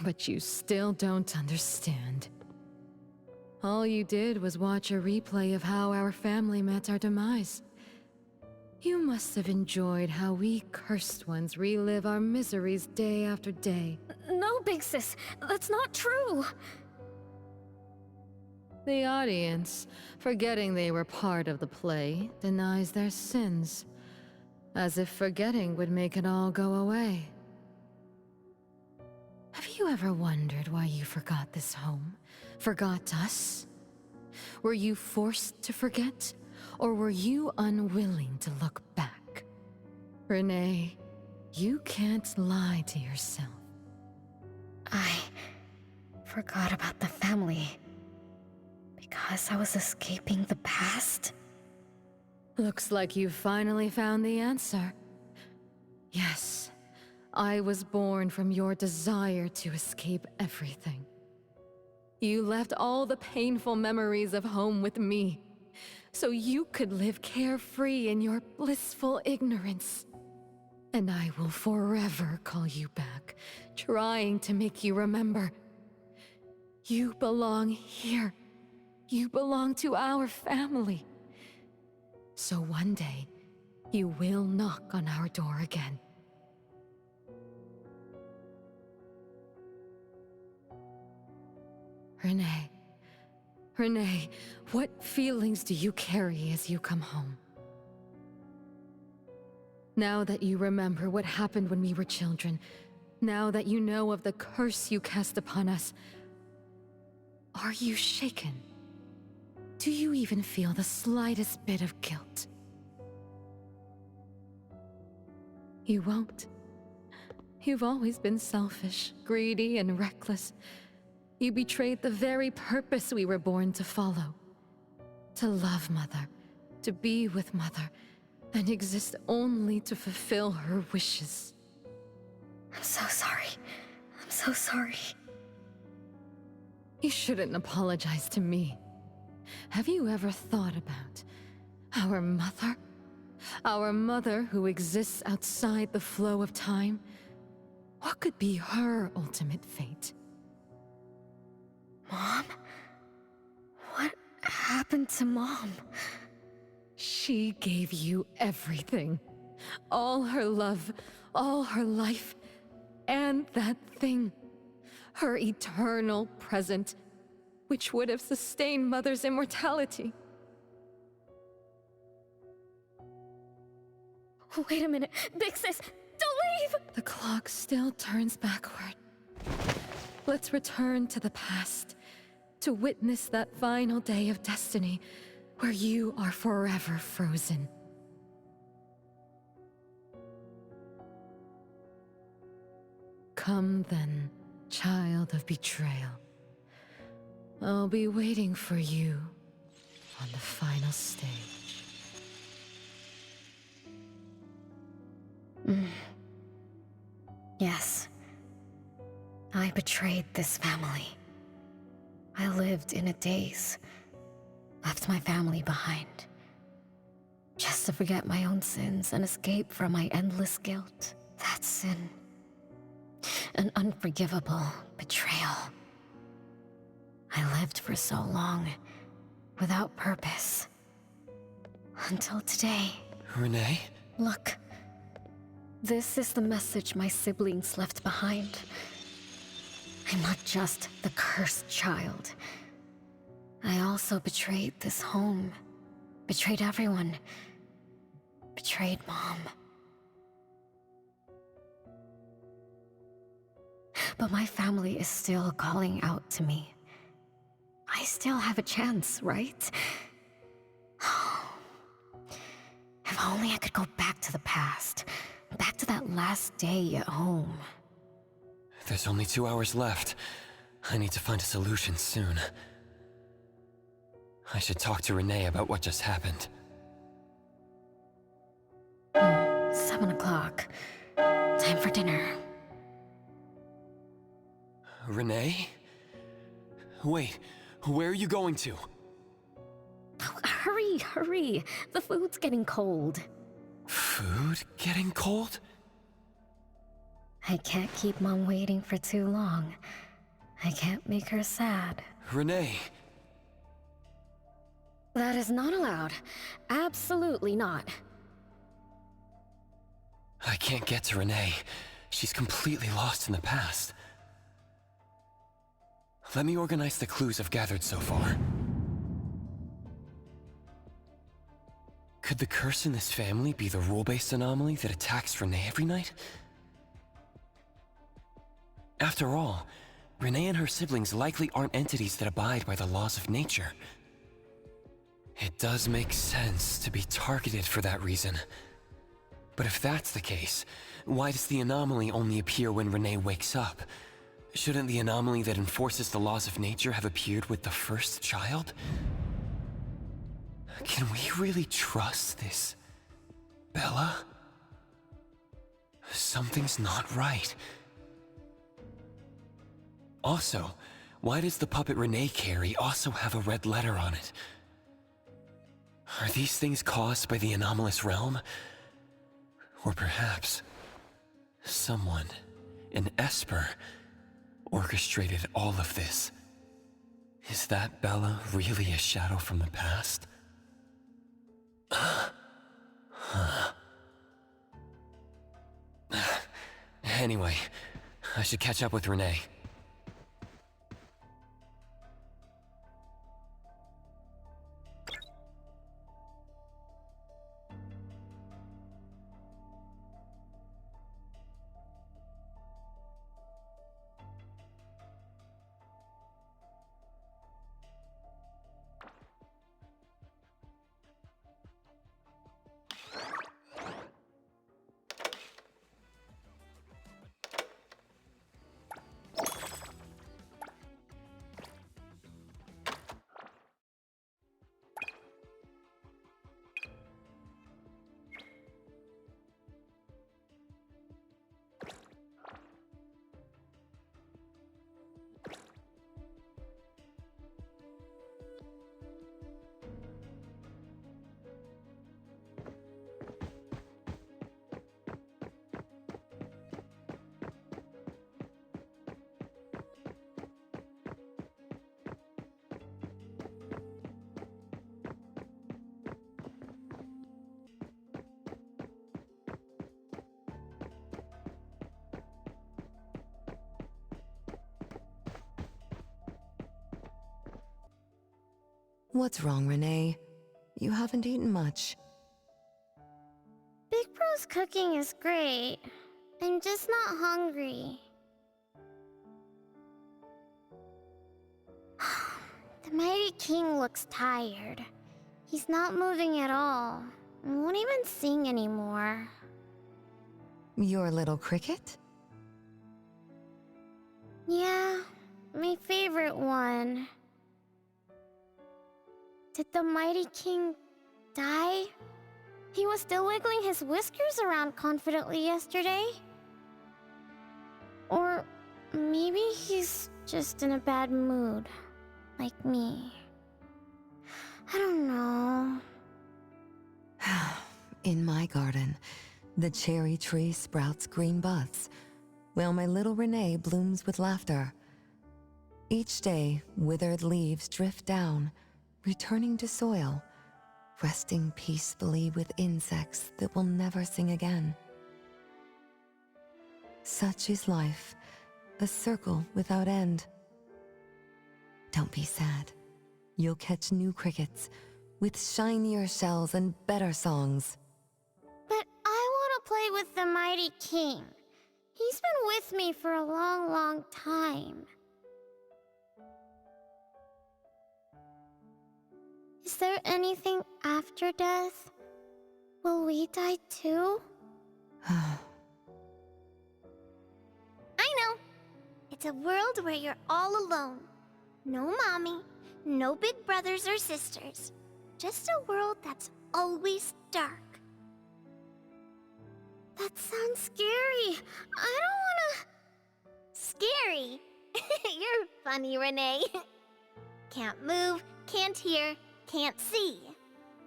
But you still don't understand. All you did was watch a replay of how our family met our demise. You must have enjoyed how we cursed ones relive our miseries day after day. No, Big Sis, that's not true! The audience, forgetting they were part of the play, denies their sins, as if forgetting would make it all go away. Have you ever wondered why you forgot this home? Forgot us? Were you forced to forget? Or were you unwilling to look back? Renee, you can't lie to yourself. I forgot about the family because I was escaping the past. Looks like you finally found the answer. Yes, I was born from your desire to escape everything. You left all the painful memories of home with me, so you could live carefree in your blissful ignorance. And I will forever call you back, trying to make you remember. You belong here. You belong to our family. So one day, you will knock on our door again. Renee, what feelings do you carry as you come home? Now that you remember what happened when we were children, now that you know of the curse you cast upon us, are you shaken? Do you even feel the slightest bit of guilt? You won't. You've always been selfish, greedy, and reckless. You betrayed the very purpose we were born to follow. To love Mother, to be with Mother, and exist only to fulfill her wishes. I'm so sorry. I'm so sorry. You shouldn't apologize to me. Have you ever thought about our mother? Our mother who exists outside the flow of time? What could be her ultimate fate? Mom? What happened to Mom? She gave you everything. All her love, all her life, and that thing. Her eternal present, which would have sustained Mother's immortality. Wait a minute. Big Sis, don't leave! The clock still turns backward. Let's return to the past, to witness that final day of destiny, where you are forever frozen. Come then, child of betrayal. I'll be waiting for you on the final stage. Yes. I betrayed this family. I lived in a daze. Left my family behind. Just to forget my own sins and escape from my endless guilt. That sin. An unforgivable betrayal. I lived for so long, without purpose. Until today. Renee? Look. This is the message my siblings left behind. I'm not just the cursed child. I also betrayed this home. Betrayed everyone. Betrayed Mom. But my family is still calling out to me. I still have a chance, right? If only I could go back to the past. Back to that last day at home. There's only 2 hours left. I need to find a solution soon. I should talk to Renee about what just happened. 7 o'clock. Time for dinner. Renee? Wait, where are you going to? Hurry, hurry. The food's getting cold. Food getting cold? I can't keep Mom waiting for too long. I can't make her sad. Renee! That is not allowed. Absolutely not. I can't get to Renee. She's completely lost in the past. Let me organize the clues I've gathered so far. Could the curse in this family be the rule-based anomaly that attacks Renee every night? After all, Renee and her siblings likely aren't entities that abide by the laws of nature. It does make sense to be targeted for that reason. But if that's the case, why does the anomaly only appear when Renee wakes up? Shouldn't the anomaly that enforces the laws of nature have appeared with the first child? Can we really trust this Bella? Something's not right. Also, why does the puppet Renee carry also have a red letter on it? Are these things caused by the anomalous realm? Or perhaps someone, an Esper, orchestrated all of this? Is that Bella really a shadow from the past? Anyway, I should catch up with Renee. What's wrong, Renee? You haven't eaten much. Big Bro's cooking is great. I'm just not hungry. The Mighty King looks tired. He's not moving at all. And won't even sing anymore. Your little cricket? Yeah, my favorite one. Did the Mighty King die? He was still wiggling his whiskers around confidently yesterday. Or maybe he's just in a bad mood, like me. I don't know. In my garden, the cherry tree sprouts green buds, while my little Renee blooms with laughter. Each day, withered leaves drift down, returning to soil, resting peacefully with insects that will never sing again. Such is life, a circle without end. Don't be sad. You'll catch new crickets with shinier shells and better songs. But I want to play with the Mighty King. He's been with me for a long, long time. Is there anything after death? Will we die too? I know. It's a world where you're all alone. No mommy, no big brothers or sisters. Just a world that's always dark. That sounds scary. I don't wanna... Scary? You're funny, Renee. Can't move, can't hear, can't see.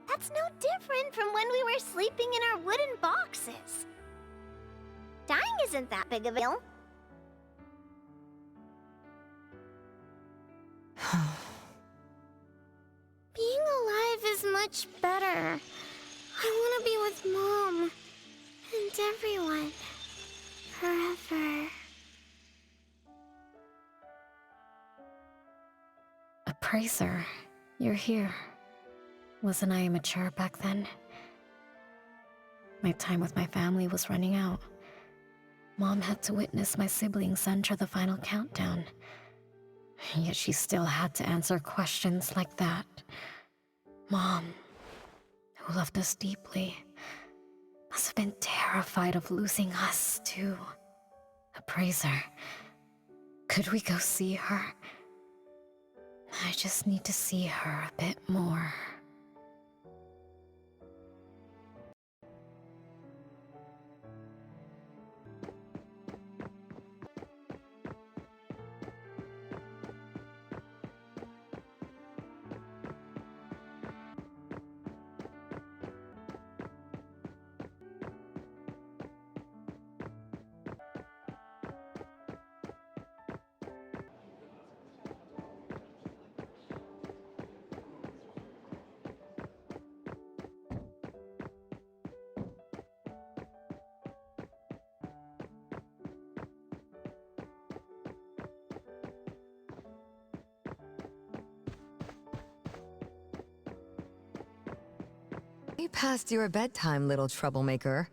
That's no different from when we were sleeping in our wooden boxes. Dying isn't that big of a deal. Being alive is much better. I want to be with Mom and everyone forever. Appraiser, you're here. Wasn't I immature back then? My time with my family was running out. Mom had to witness my siblings enter the final countdown. Yet she still had to answer questions like that. Mom, who loved us deeply, must have been terrified of losing us, too. Appraiser, could we go see her? I just need to see her a bit more. Way past your bedtime, little troublemaker.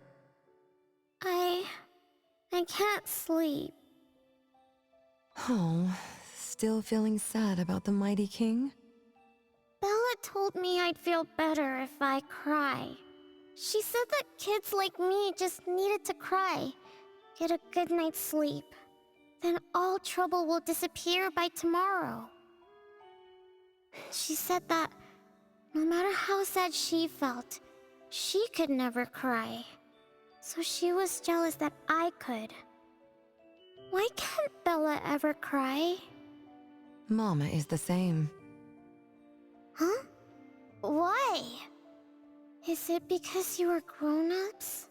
I can't sleep. Oh, still feeling sad about the Mighty King? Bella told me I'd feel better if I cry. She said that kids like me just needed to cry, get a good night's sleep. Then all trouble will disappear by tomorrow. She said that no matter how sad she felt, she could never cry. So she was jealous that I could. Why can't Bella ever cry? Mama is the same. Huh? Why? Is it because you are grown-ups?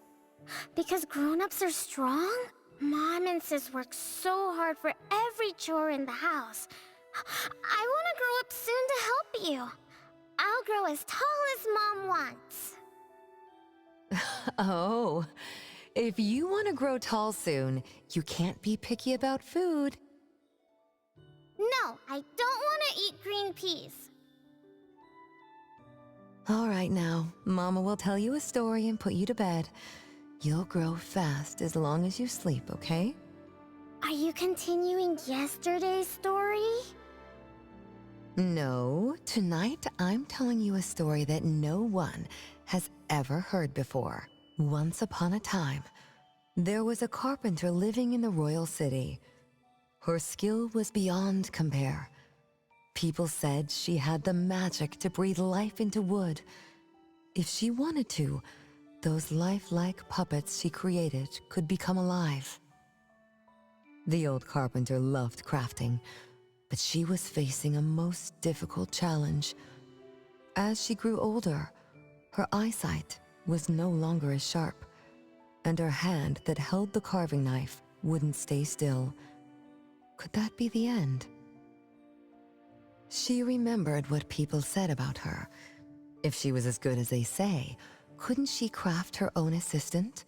Because grown-ups are strong? Mom and Sis work so hard for every chore in the house. I want to grow up soon to help you. I'll grow as tall as Mom wants. Oh, if you want to grow tall soon, you can't be picky about food. No, I don't want to eat green peas. All right now, Mama will tell you a story and put you to bed. You'll grow fast as long as you sleep, okay? Are you continuing yesterday's story? No, tonight I'm telling you a story that no one has ever heard before. Once upon a time, there was a carpenter living in the royal city. Her skill was beyond compare. People said she had the magic to breathe life into wood. If she wanted to, those lifelike puppets she created could become alive. The old carpenter loved crafting, but she was facing a most difficult challenge. As she grew older, her eyesight was no longer as sharp, and her hand that held the carving knife wouldn't stay still. Could that be the end? She remembered what people said about her. If she was as good as they say, couldn't she craft her own assistant?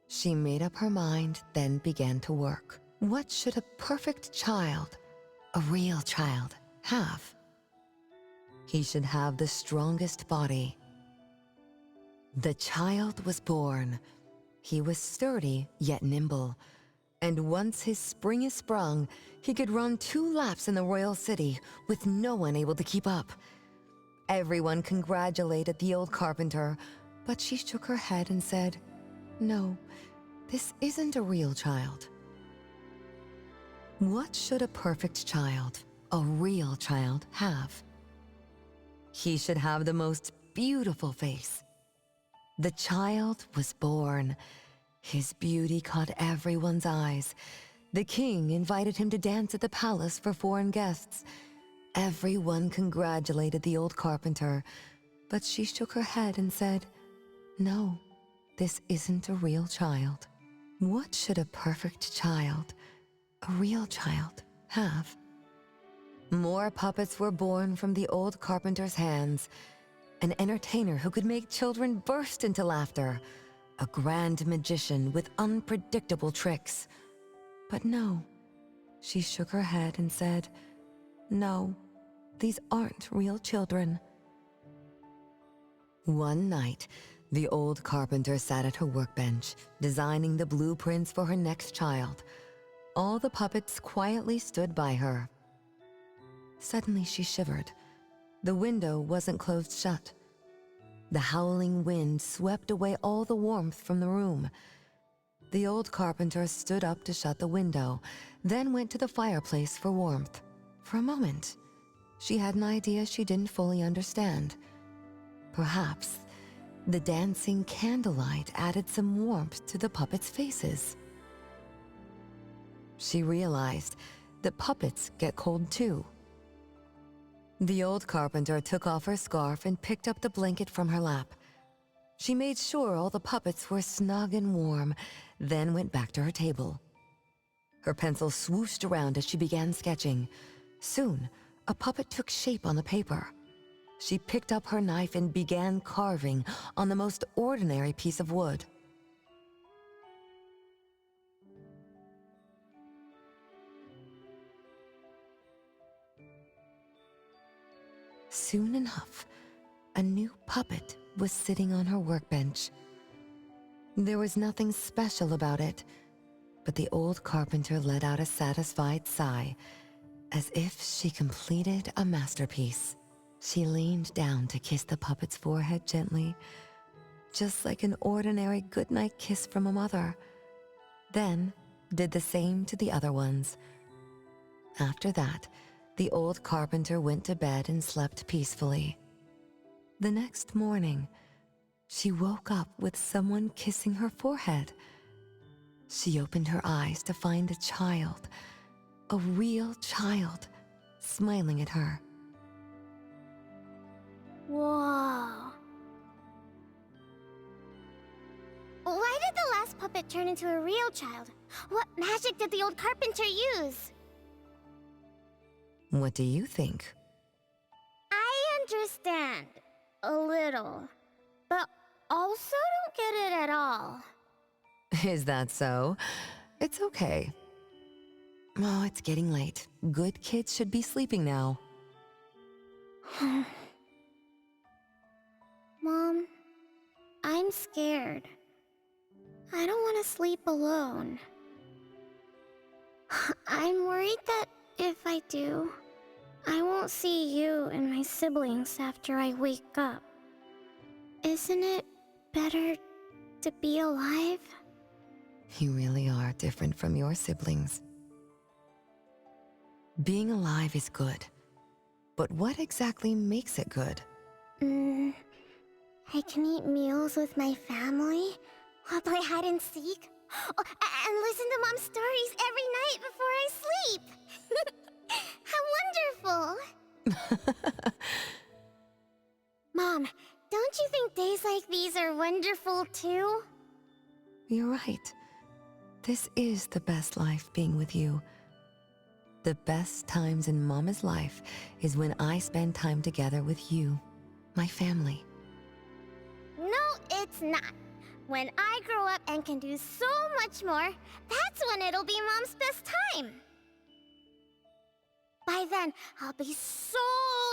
She made up her mind, then began to work. What should a perfect child, a real child, have? He should have the strongest body. The child was born. He was sturdy, yet nimble. And once his spring is sprung, he could run 2 laps in the royal city with no one able to keep up. Everyone congratulated the old carpenter, but she shook her head and said, "No, this isn't a real child." What should a perfect child, a real child, have? He should have the most beautiful face. The child was born. His beauty caught everyone's eyes. The king invited him to dance at the palace for foreign guests. Everyone congratulated the old carpenter, but she shook her head and said, "No, this isn't a real child." What should a perfect child, a real child, have? More puppets were born from the old carpenter's hands. An entertainer who could make children burst into laughter. A grand magician with unpredictable tricks. But no, she shook her head and said, "No, these aren't real children." One night, the old carpenter sat at her workbench, designing the blueprints for her next child. All the puppets quietly stood by her. Suddenly she shivered. The window wasn't closed shut. The howling wind swept away all the warmth from the room. The old carpenter stood up to shut the window, then went to the fireplace for warmth. For a moment, she had an idea she didn't fully understand. Perhaps the dancing candlelight added some warmth to the puppets' faces. She realized that puppets get cold too. The old carpenter took off her scarf and picked up the blanket from her lap. She made sure all the puppets were snug and warm, then went back to her table. Her pencil swooshed around as she began sketching. Soon, a puppet took shape on the paper. She picked up her knife and began carving on the most ordinary piece of wood. Soon enough, a new puppet was sitting on her workbench. There was nothing special about it, but the old carpenter let out a satisfied sigh, as if she completed a masterpiece. She leaned down to kiss the puppet's forehead gently, just like an ordinary goodnight kiss from a mother. Then did the same to the other ones. After that, the old carpenter went to bed and slept peacefully. The next morning, she woke up with someone kissing her forehead. She opened her eyes to find a child, a real child, smiling at her. Whoa. Why did the last puppet turn into a real child? What magic did the old carpenter use? What do you think? I understand. A little. But also don't get it at all. Is that so? It's okay. Oh, it's getting late. Good kids should be sleeping now. Mom, I'm scared. I don't want to sleep alone. I'm worried that if I do, I won't see you and my siblings after I wake up. Isn't it better to be alive? You really are different from your siblings. Being alive is good. But what exactly makes it good? I can eat meals with my family, or play hide and seek, and listen to Mom's stories every night before I sleep. How wonderful! Mom, don't you think days like these are wonderful too? You're right. This is the best life, being with you. The best times in Mama's life is when I spend time together with you, my family. No, it's not. When I grow up and can do so much more, that's when it'll be Mom's best time. By then, I'll be so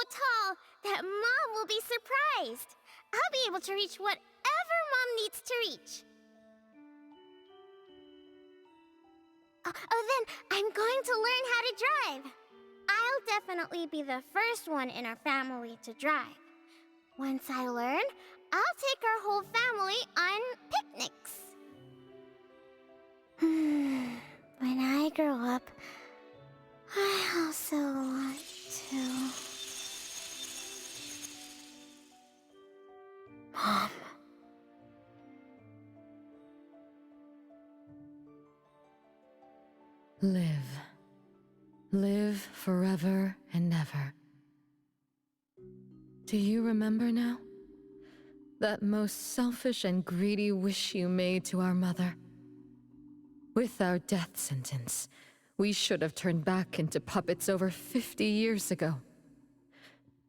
tall that Mom will be surprised. I'll be able to reach whatever Mom needs to reach. Then I'm going to learn how to drive. I'll definitely be the first one in our family to drive. Once I learn, I'll take our whole family on picnics. When I grow up, I also want to... Mom. Live. Live forever and ever. Do you remember now? That most selfish and greedy wish you made to our mother? With our death sentence, we should have turned back into puppets over 50 years ago.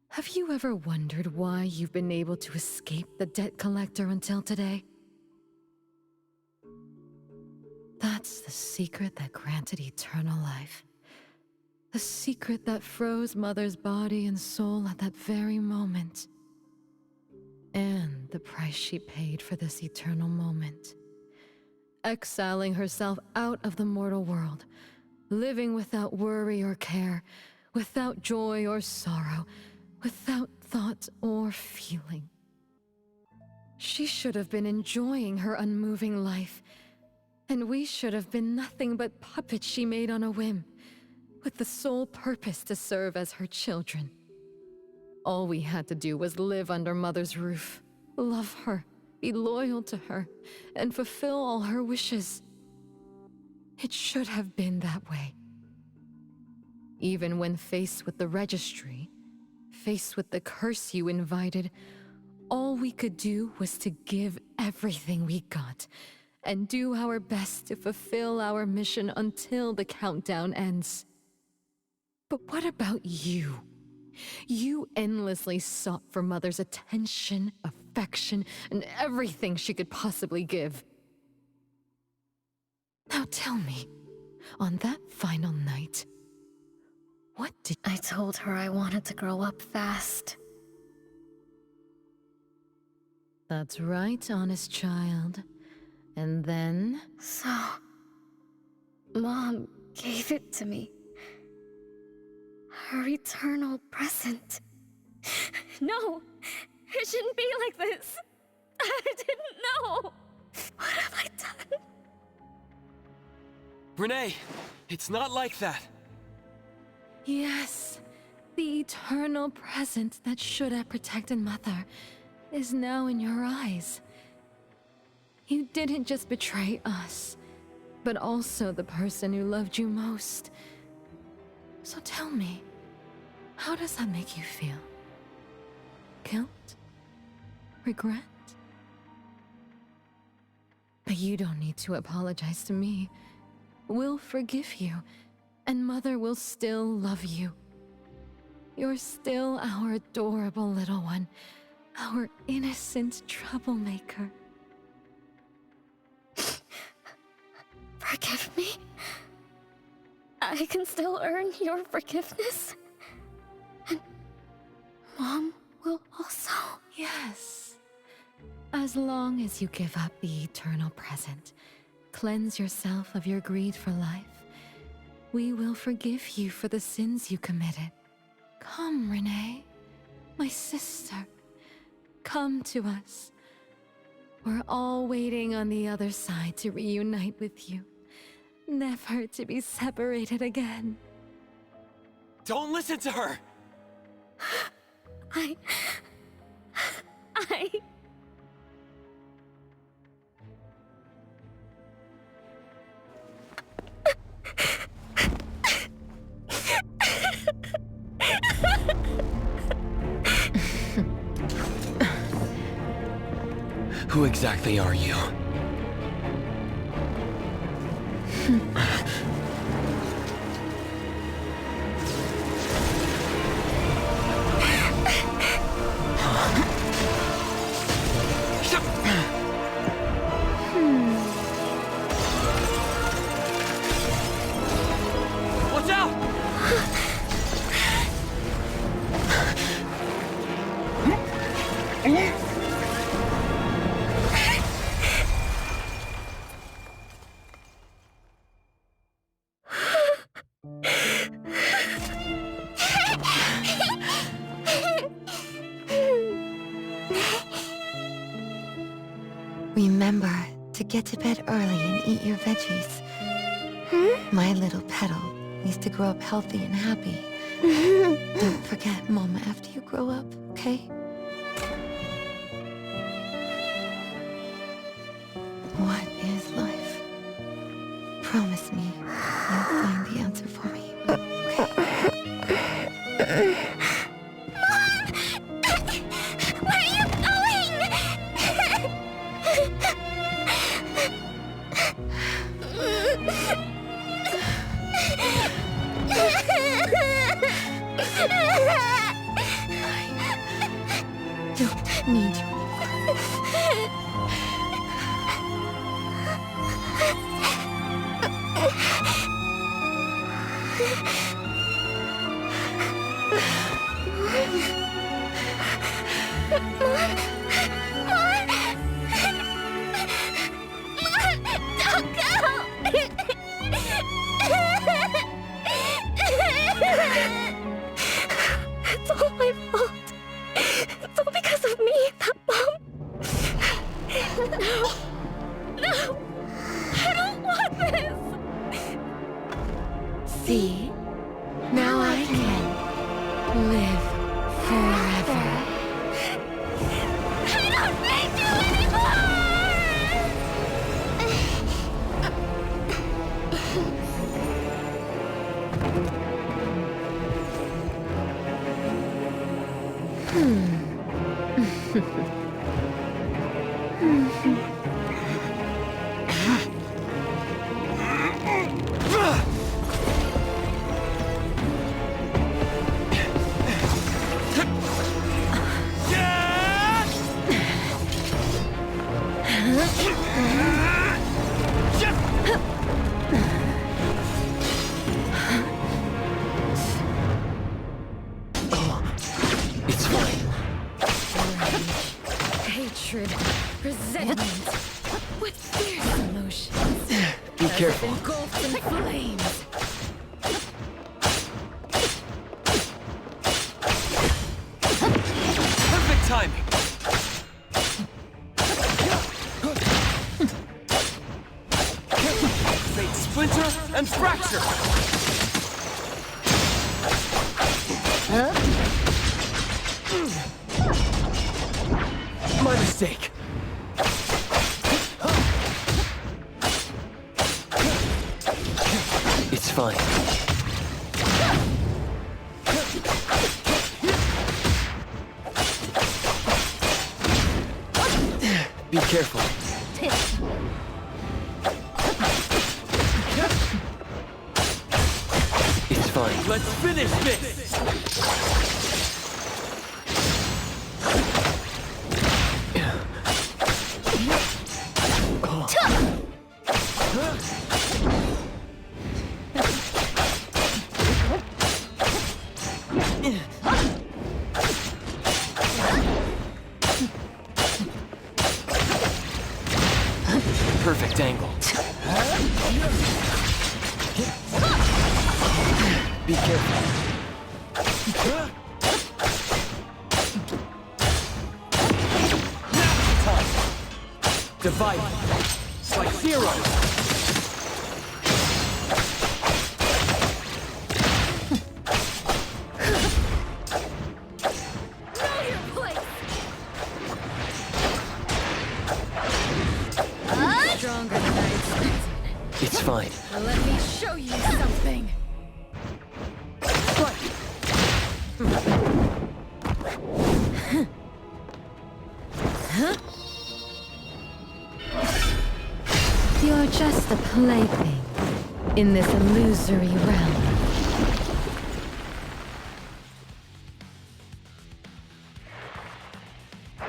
Have you ever wondered why you've been able to escape the debt collector until today? That's the secret that granted eternal life. The secret that froze Mother's body and soul at that very moment. And the price she paid for this eternal moment. Exiling herself out of the mortal world, living without worry or care, without joy or sorrow, without thought or feeling. She should have been enjoying her unmoving life, and we should have been nothing but puppets she made on a whim, with the sole purpose to serve as her children. All we had to do was live under Mother's roof, love her, be loyal to her, and fulfill all her wishes. It should have been that way. Even when faced with the registry, faced with the curse you invited, all we could do was to give everything we got, and do our best to fulfill our mission until the countdown ends. But what about you? You endlessly sought for Mother's attention, affection, and everything she could possibly give. Now tell me, on that final night, what did... I told her I wanted to grow up fast. That's right, honest child. And then... So... Mom gave it to me. Her eternal present. No! It shouldn't be like this! I didn't know! What have I done? Renee, it's not like that. Yes, the eternal present that should have protected Mother is now in your eyes. You didn't just betray us, but also the person who loved you most. So tell me, how does that make you feel? Guilt? Regret? But you don't need to apologize to me. We'll forgive you, and Mother will still love you. You're still our adorable little one, our innocent troublemaker. Forgive me? I can still earn your forgiveness? And Mom will also? Yes. As long as you give up the eternal present, cleanse yourself of your greed for life, we will forgive you for the sins you committed. Come, Renee, my sister. Come to us. We're all waiting on the other side to reunite with you, never to be separated again. Don't listen to her! I... Who exactly are you? Remember to get to bed early and eat your veggies. My little petal needs to grow up healthy and happy. Don't forget Mama after you grow up, okay? What is life? Promise me you'll find the answer for me, okay? Mom! Where are you going? Don't need you. Don't go! It's all my fault. It's all because of me, that bomb. No. No. I don't want this. See? Now I can live forever. I don't need you anymore! It's fine. Hatred, resentment, with fierce emotions. Be careful. Engulfed in flames. Perfect timing. Fate splinter and fracture. My mistake. It's fine. Be careful. It's fine. Let's finish this! Perfect angle. Be careful. Divide. Like zero. Stronger than I expected. It's fine. Let me show you something. You're just a plaything in this illusory realm.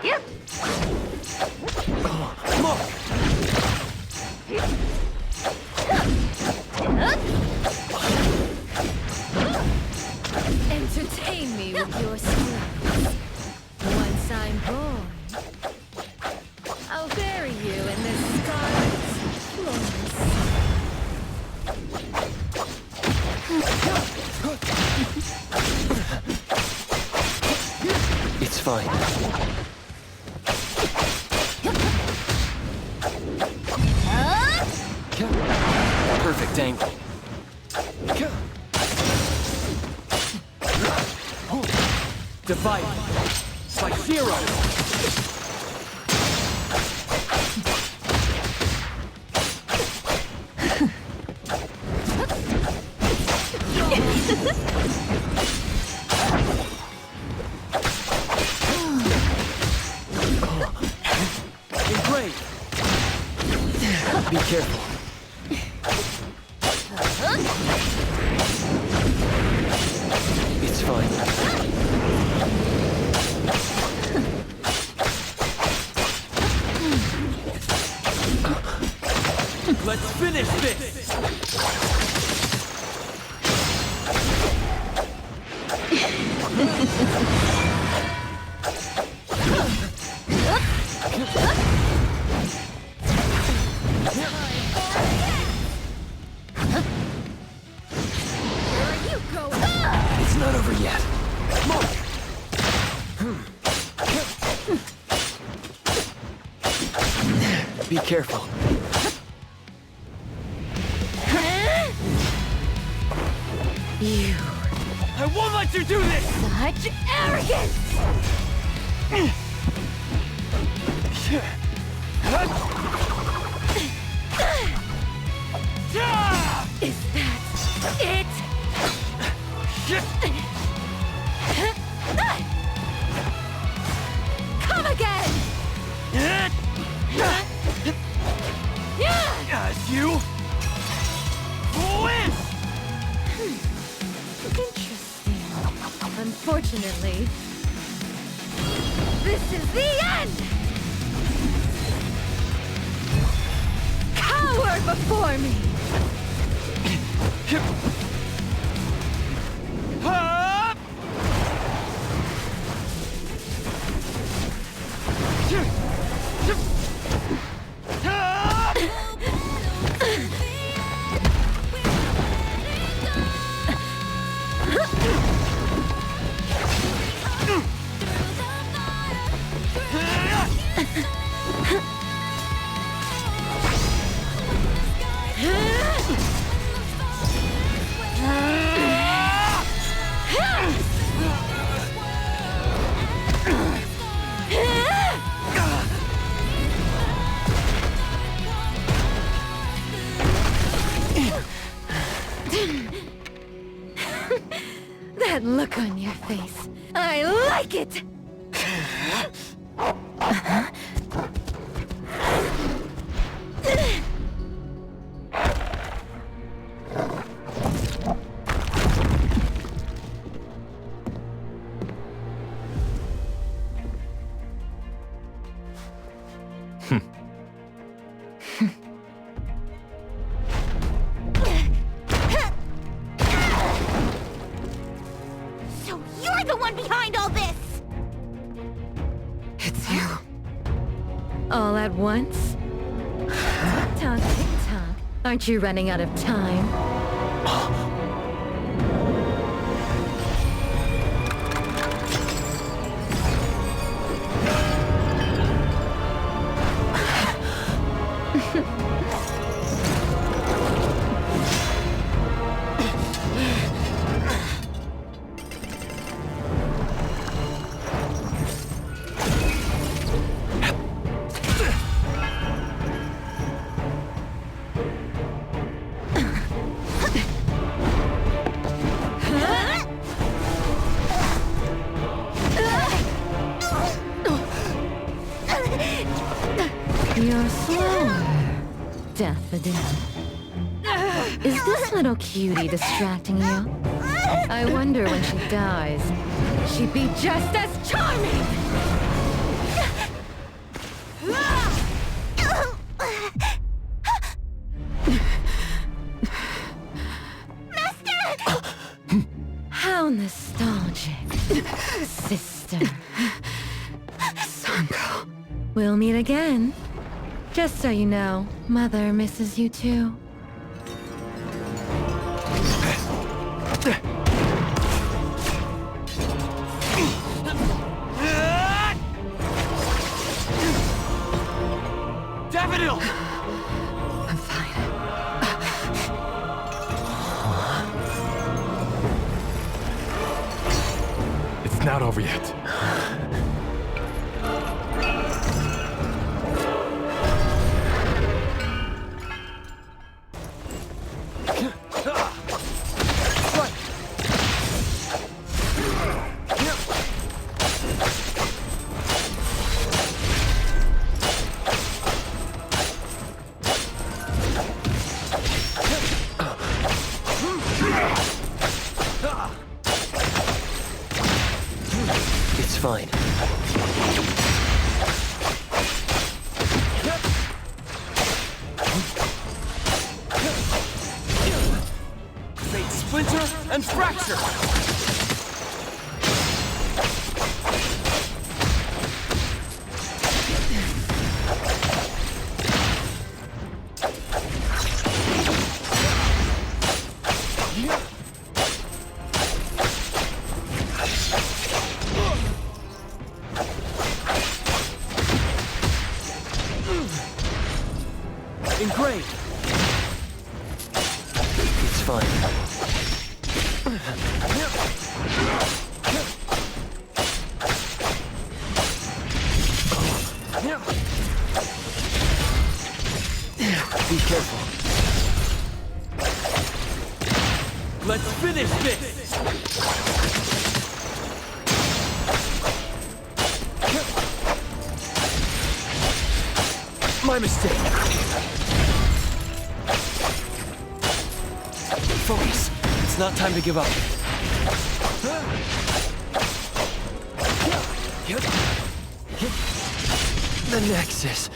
Yep. Look! Entertain me with your screams. Once I'm born, I'll bury you in this scarlet floors. It's fine. perfect angle. Divide by 0. Engrave. Be careful. It's fine. Let's finish this! It's not over yet. Mark! Be careful. You. I won't let you do this! Such arrogance! Is that it? Come again! As you win! Interesting. Unfortunately, this is the end! Cower before me! That look on your face. I like it! So you're the one behind all this! It's you. All at once? Tick-tock, tick-tock. Aren't you running out of time? You're slower, Daffodil. Is this little cutie distracting you? I wonder when she dies, she'd be just as charming! How nostalgic, sister. Sanko. We'll meet again. Just so you know, Mother misses you too. Daffodil! I'm fine. not over yet. It's fine. Fate splinter and fracture! Engraved. It's fine. Be careful. Let's finish this! My mistake. Focus. It's not time to give up. The Nexus.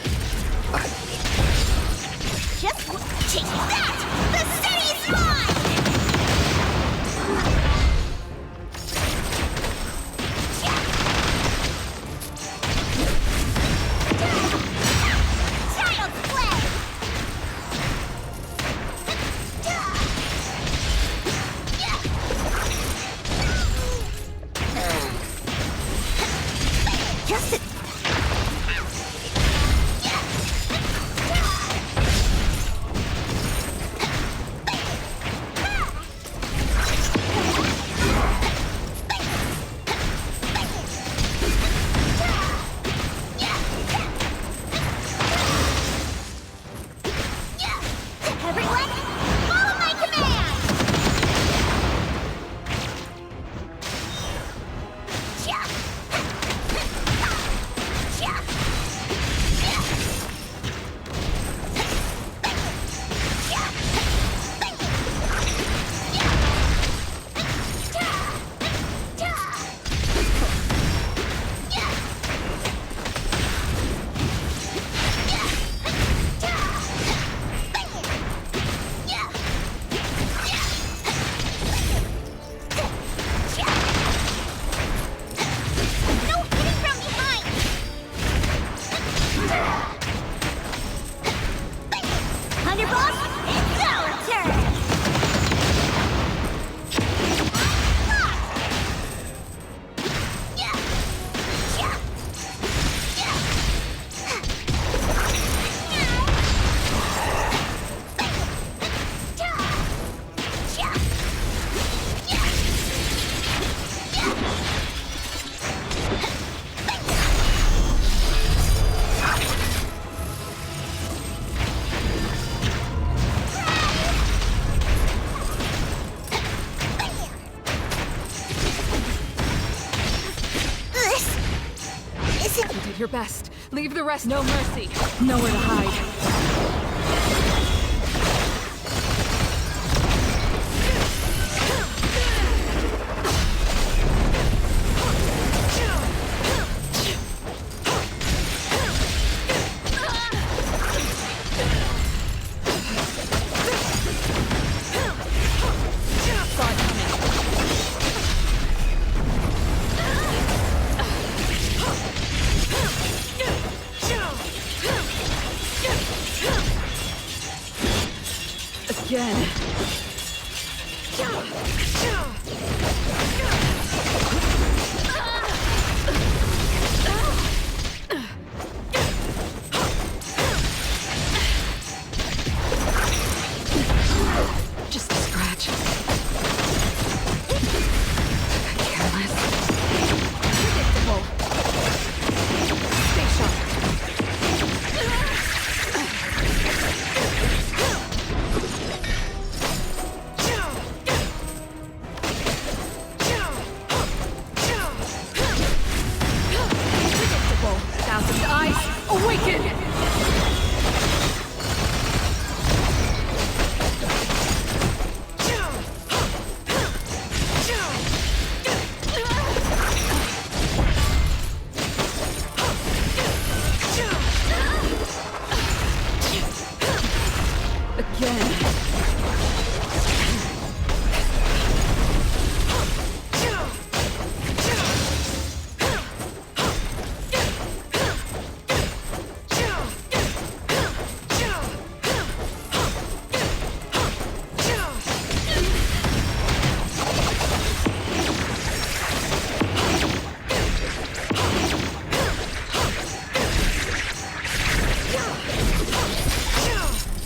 Just take that! The city's mine! Child's play! Just a... Everyone, follow my command! No hitting from behind! Underboss, it's our turn! You did your best. Leave the rest no mercy. Nowhere to hide. Again. Just a scratch. Careless.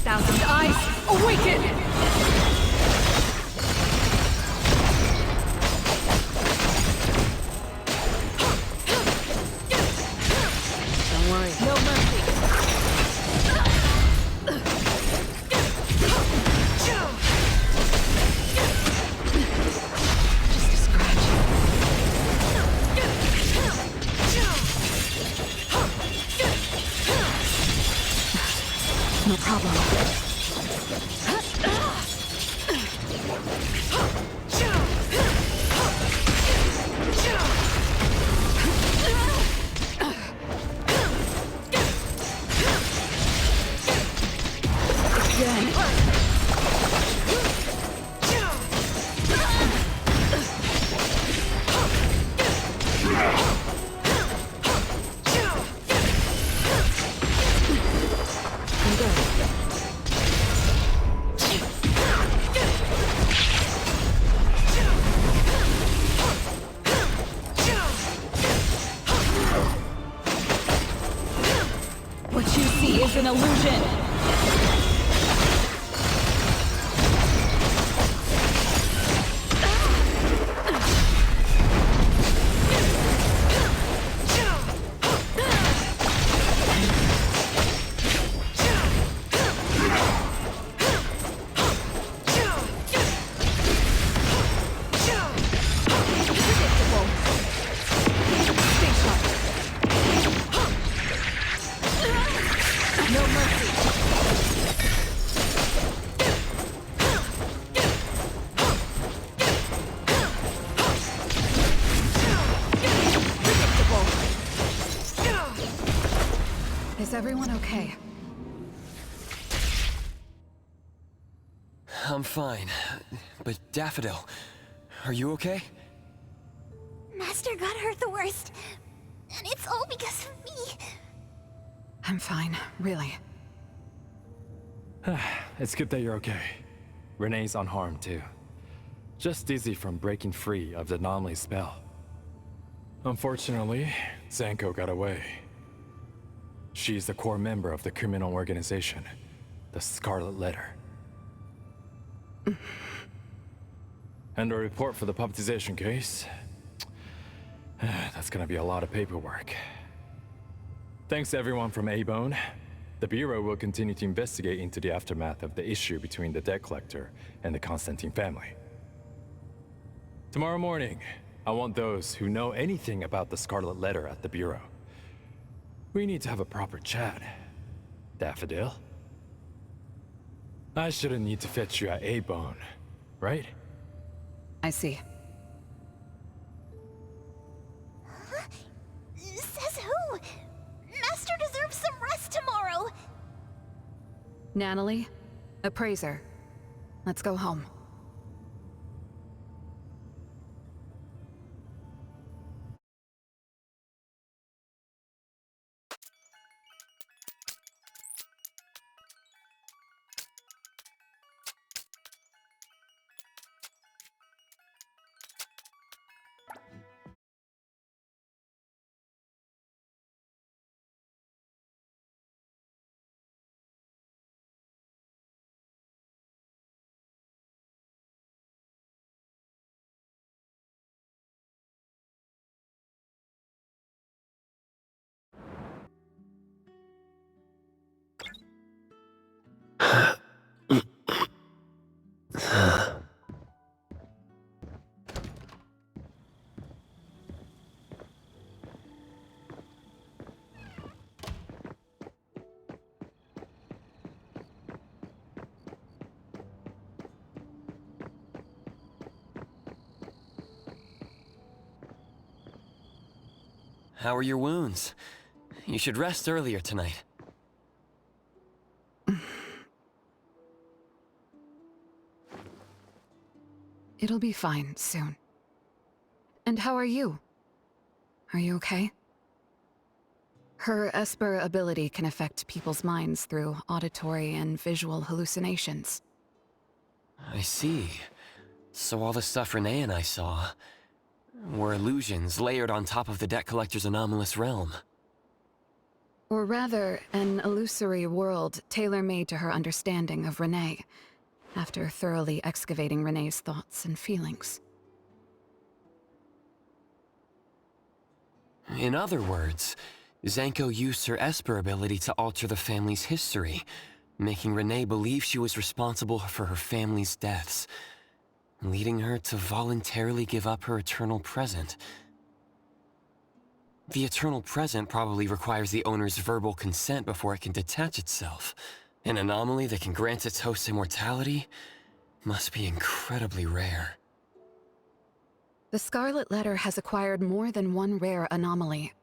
Thousand eyes, awaken! Don't worry, no mercy. Just a scratch. No problem. What you see is an illusion. Is everyone okay? I'm fine. But Daffodil, are you okay? Master got hurt the worst. And it's all because of me. I'm fine, really. It's good that you're okay. Renee's unharmed too. Just dizzy from breaking free of the Anomaly spell. Unfortunately, Zanko got away. She's the core member of the criminal organization, the Scarlet Letter. And a report for the puppetization case. That's gonna be a lot of paperwork. Thanks to everyone from A-Bone. The Bureau will continue to investigate into the aftermath of the issue between the debt collector and the Constantine family. Tomorrow morning, I want those who know anything about the Scarlet Letter at the Bureau. We need to have a proper chat. Daffodil? I shouldn't need to fetch you at A-Bone, right? I see. Huh? Says who? Master deserves some rest tomorrow. Natalie, appraiser. Let's go home. How are your wounds? You should rest earlier tonight. It'll be fine soon. And how are you? Are you okay? Her Esper ability can affect people's minds through auditory and visual hallucinations. I see. So all the stuff Renee and I saw were illusions layered on top of the debt collector's anomalous realm. Or rather, an illusory world tailor-made to her understanding of Renee, after thoroughly excavating Renee's thoughts and feelings. In other words, Zanko used her Esper ability to alter the family's history, making Renee believe she was responsible for her family's deaths, leading her to voluntarily give up her eternal present. The eternal present probably requires the owner's verbal consent before it can detach itself. An anomaly that can grant its host immortality must be incredibly rare. The Scarlet Letter has acquired more than one rare anomaly.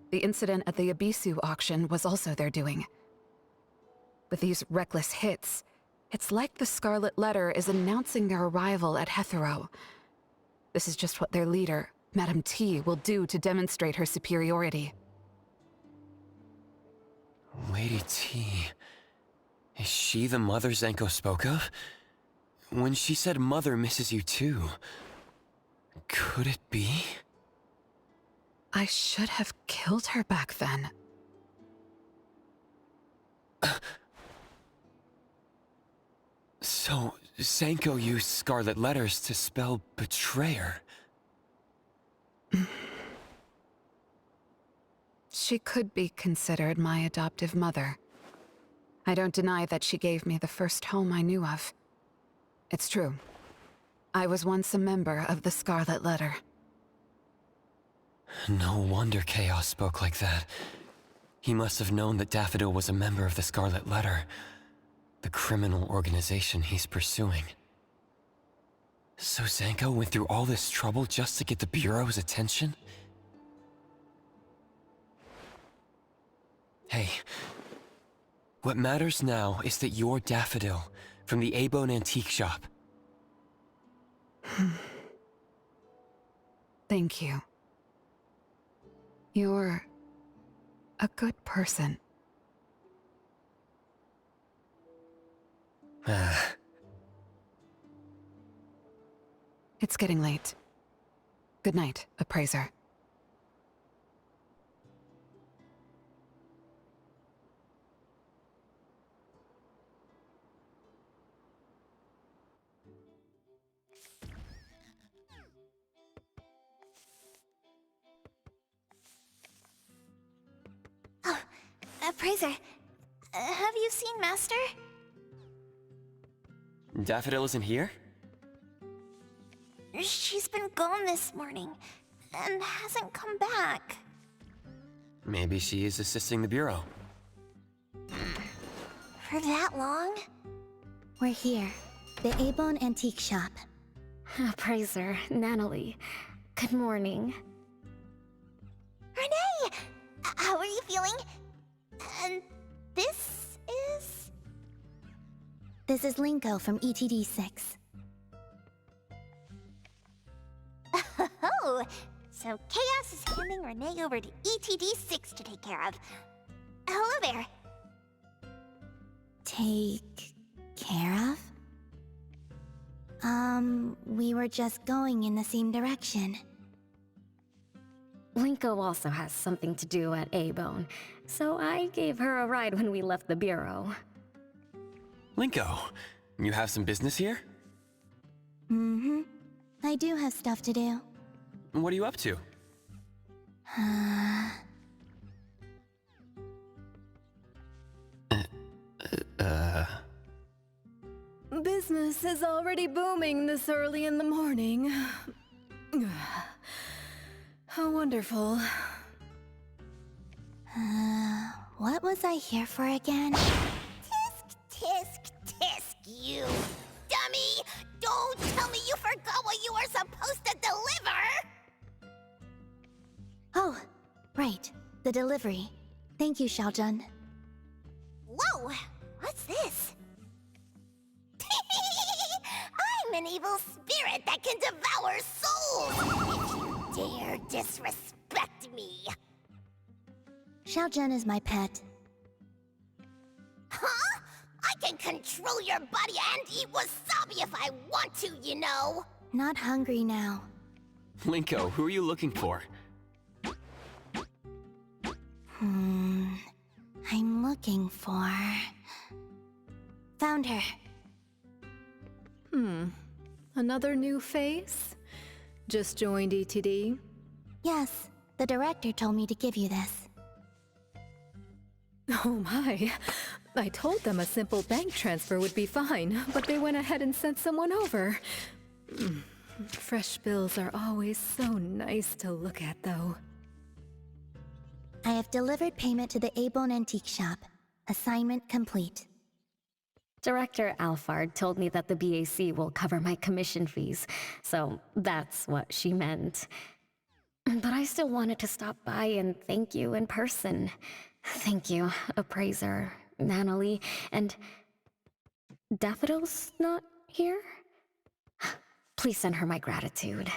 The incident at the Abisu auction was also their doing. With these reckless hits, it's like the Scarlet Letter is announcing their arrival at Hethero. This is just what their leader, Madame T, will do to demonstrate her superiority. Lady T... Is she the mother Zanko spoke of? When she said Mother misses you too, could it be? I should have killed her back then. So, Zanko used scarlet letters to spell betrayer. She could be considered my adoptive mother. I don't deny that she gave me the first home I knew of. It's true. I was once a member of the Scarlet Letter. No wonder Chaos spoke like that. He must have known that Daffodil was a member of the Scarlet Letter, the criminal organization he's pursuing. So Zanko went through all this trouble just to get the Bureau's attention? Hey, what matters now is that you're Daffodil from the A-Bone Antique Shop. Thank you. You're a good person. It's getting late. Good night, Appraiser. Oh, Appraiser, have you seen Master? Daffodil isn't here? She's been gone this morning, and hasn't come back. Maybe she is assisting the Bureau. For that long? We're here, the A-Bone Antique Shop. Appraiser, Anomaly, good morning. Renee! How are you feeling? And this is... This is Linko from ETD 6. Oh, so Chaos is handing Renee over to ETD 6 to take care of. Hello there. Take care of? We were just going in the same direction. Linko also has something to do at A-Bone, so I gave her a ride when we left the Bureau. Linko, you have some business here? Mm-hmm. I do have stuff to do. What are you up to? Business is already booming this early in the morning. How wonderful. What was I here for again? Tisk, tisk, tisk, you dummy! Don't tell me you forgot what you were supposed to deliver! Oh, right. The delivery. Thank you, Xiaojun. Whoa! What's this? I'm an evil spirit that can devour souls! If you dare disrespect me! Xiaozhen is my pet. Huh? I can control your body and eat wasabi if I want to, you know! Not hungry now. Linko, who are you looking for? I'm looking for... Found her. Another new face? Just joined ETD? Yes, the director told me to give you this. Oh my. I told them a simple bank transfer would be fine, but they went ahead and sent someone over. Fresh bills are always so nice to look at, though. I have delivered payment to the Abone Antique Shop. Assignment complete. Director Alphard told me that the BAC will cover my commission fees, so that's what she meant. But I still wanted to stop by and thank you in person. Thank you, Appraiser, Anomaly, and... Daffodil's not here? Please send her my gratitude.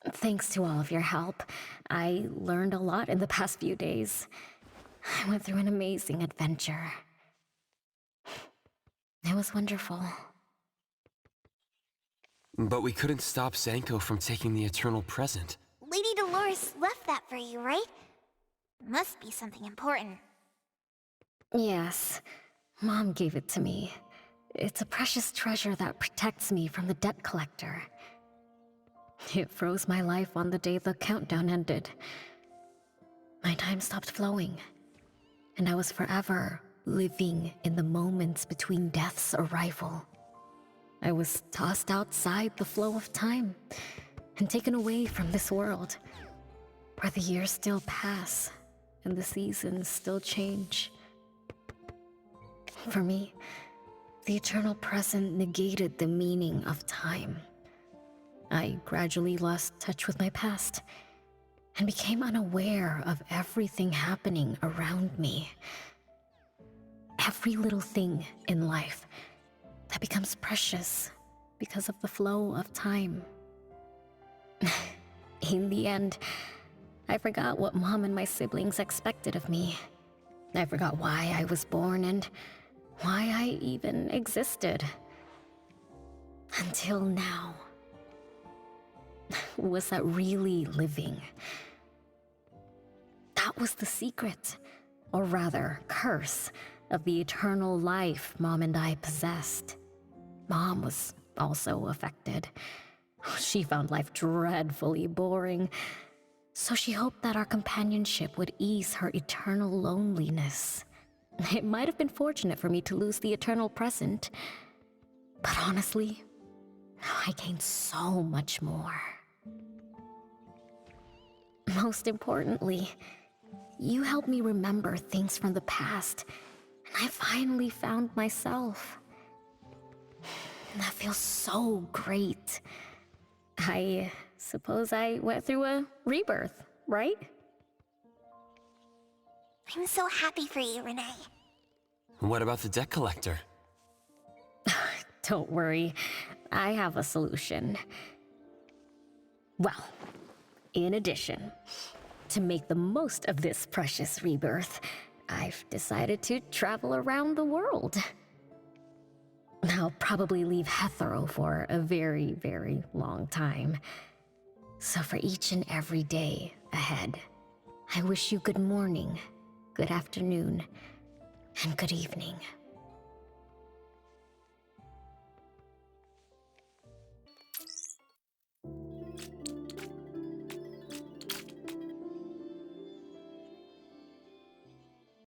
Thanks to all of your help. I learned a lot in the past few days. I went through an amazing adventure. It was wonderful. But we couldn't stop Zanko from taking the Eternal Present. Lady Dolores left that for you, right? Must be something important. Yes, Mom gave it to me. It's a precious treasure that protects me from the debt collector. It froze my life on the day the countdown ended. My time stopped flowing, and I was forever living in the moments between death's arrival. I was tossed outside the flow of time and taken away from this world, where the years still pass and the seasons still change. For me, the eternal present negated the meaning of time. I gradually lost touch with my past and became unaware of everything happening around me. Every little thing in life that becomes precious because of the flow of time. In the end, I forgot what Mom and my siblings expected of me. I forgot why I was born and why I even existed. Until now. Was that really living? That was the secret, or rather, curse, of the eternal life Mom and I possessed. Mom was also affected. She found life dreadfully boring, so she hoped that our companionship would ease her eternal loneliness. It might have been fortunate for me to lose the eternal present, but honestly, I gained so much more. Most importantly, you helped me remember things from the past, and I finally found myself. That feels so great. I suppose I went through a rebirth, right? I'm so happy for you, Renee. What about the debt collector? Don't worry, I have a solution. Well, in addition, to make the most of this precious rebirth, I've decided to travel around the world. I'll probably leave Hethero for a very, very long time. So for each and every day ahead, I wish you good morning, good afternoon, and good evening.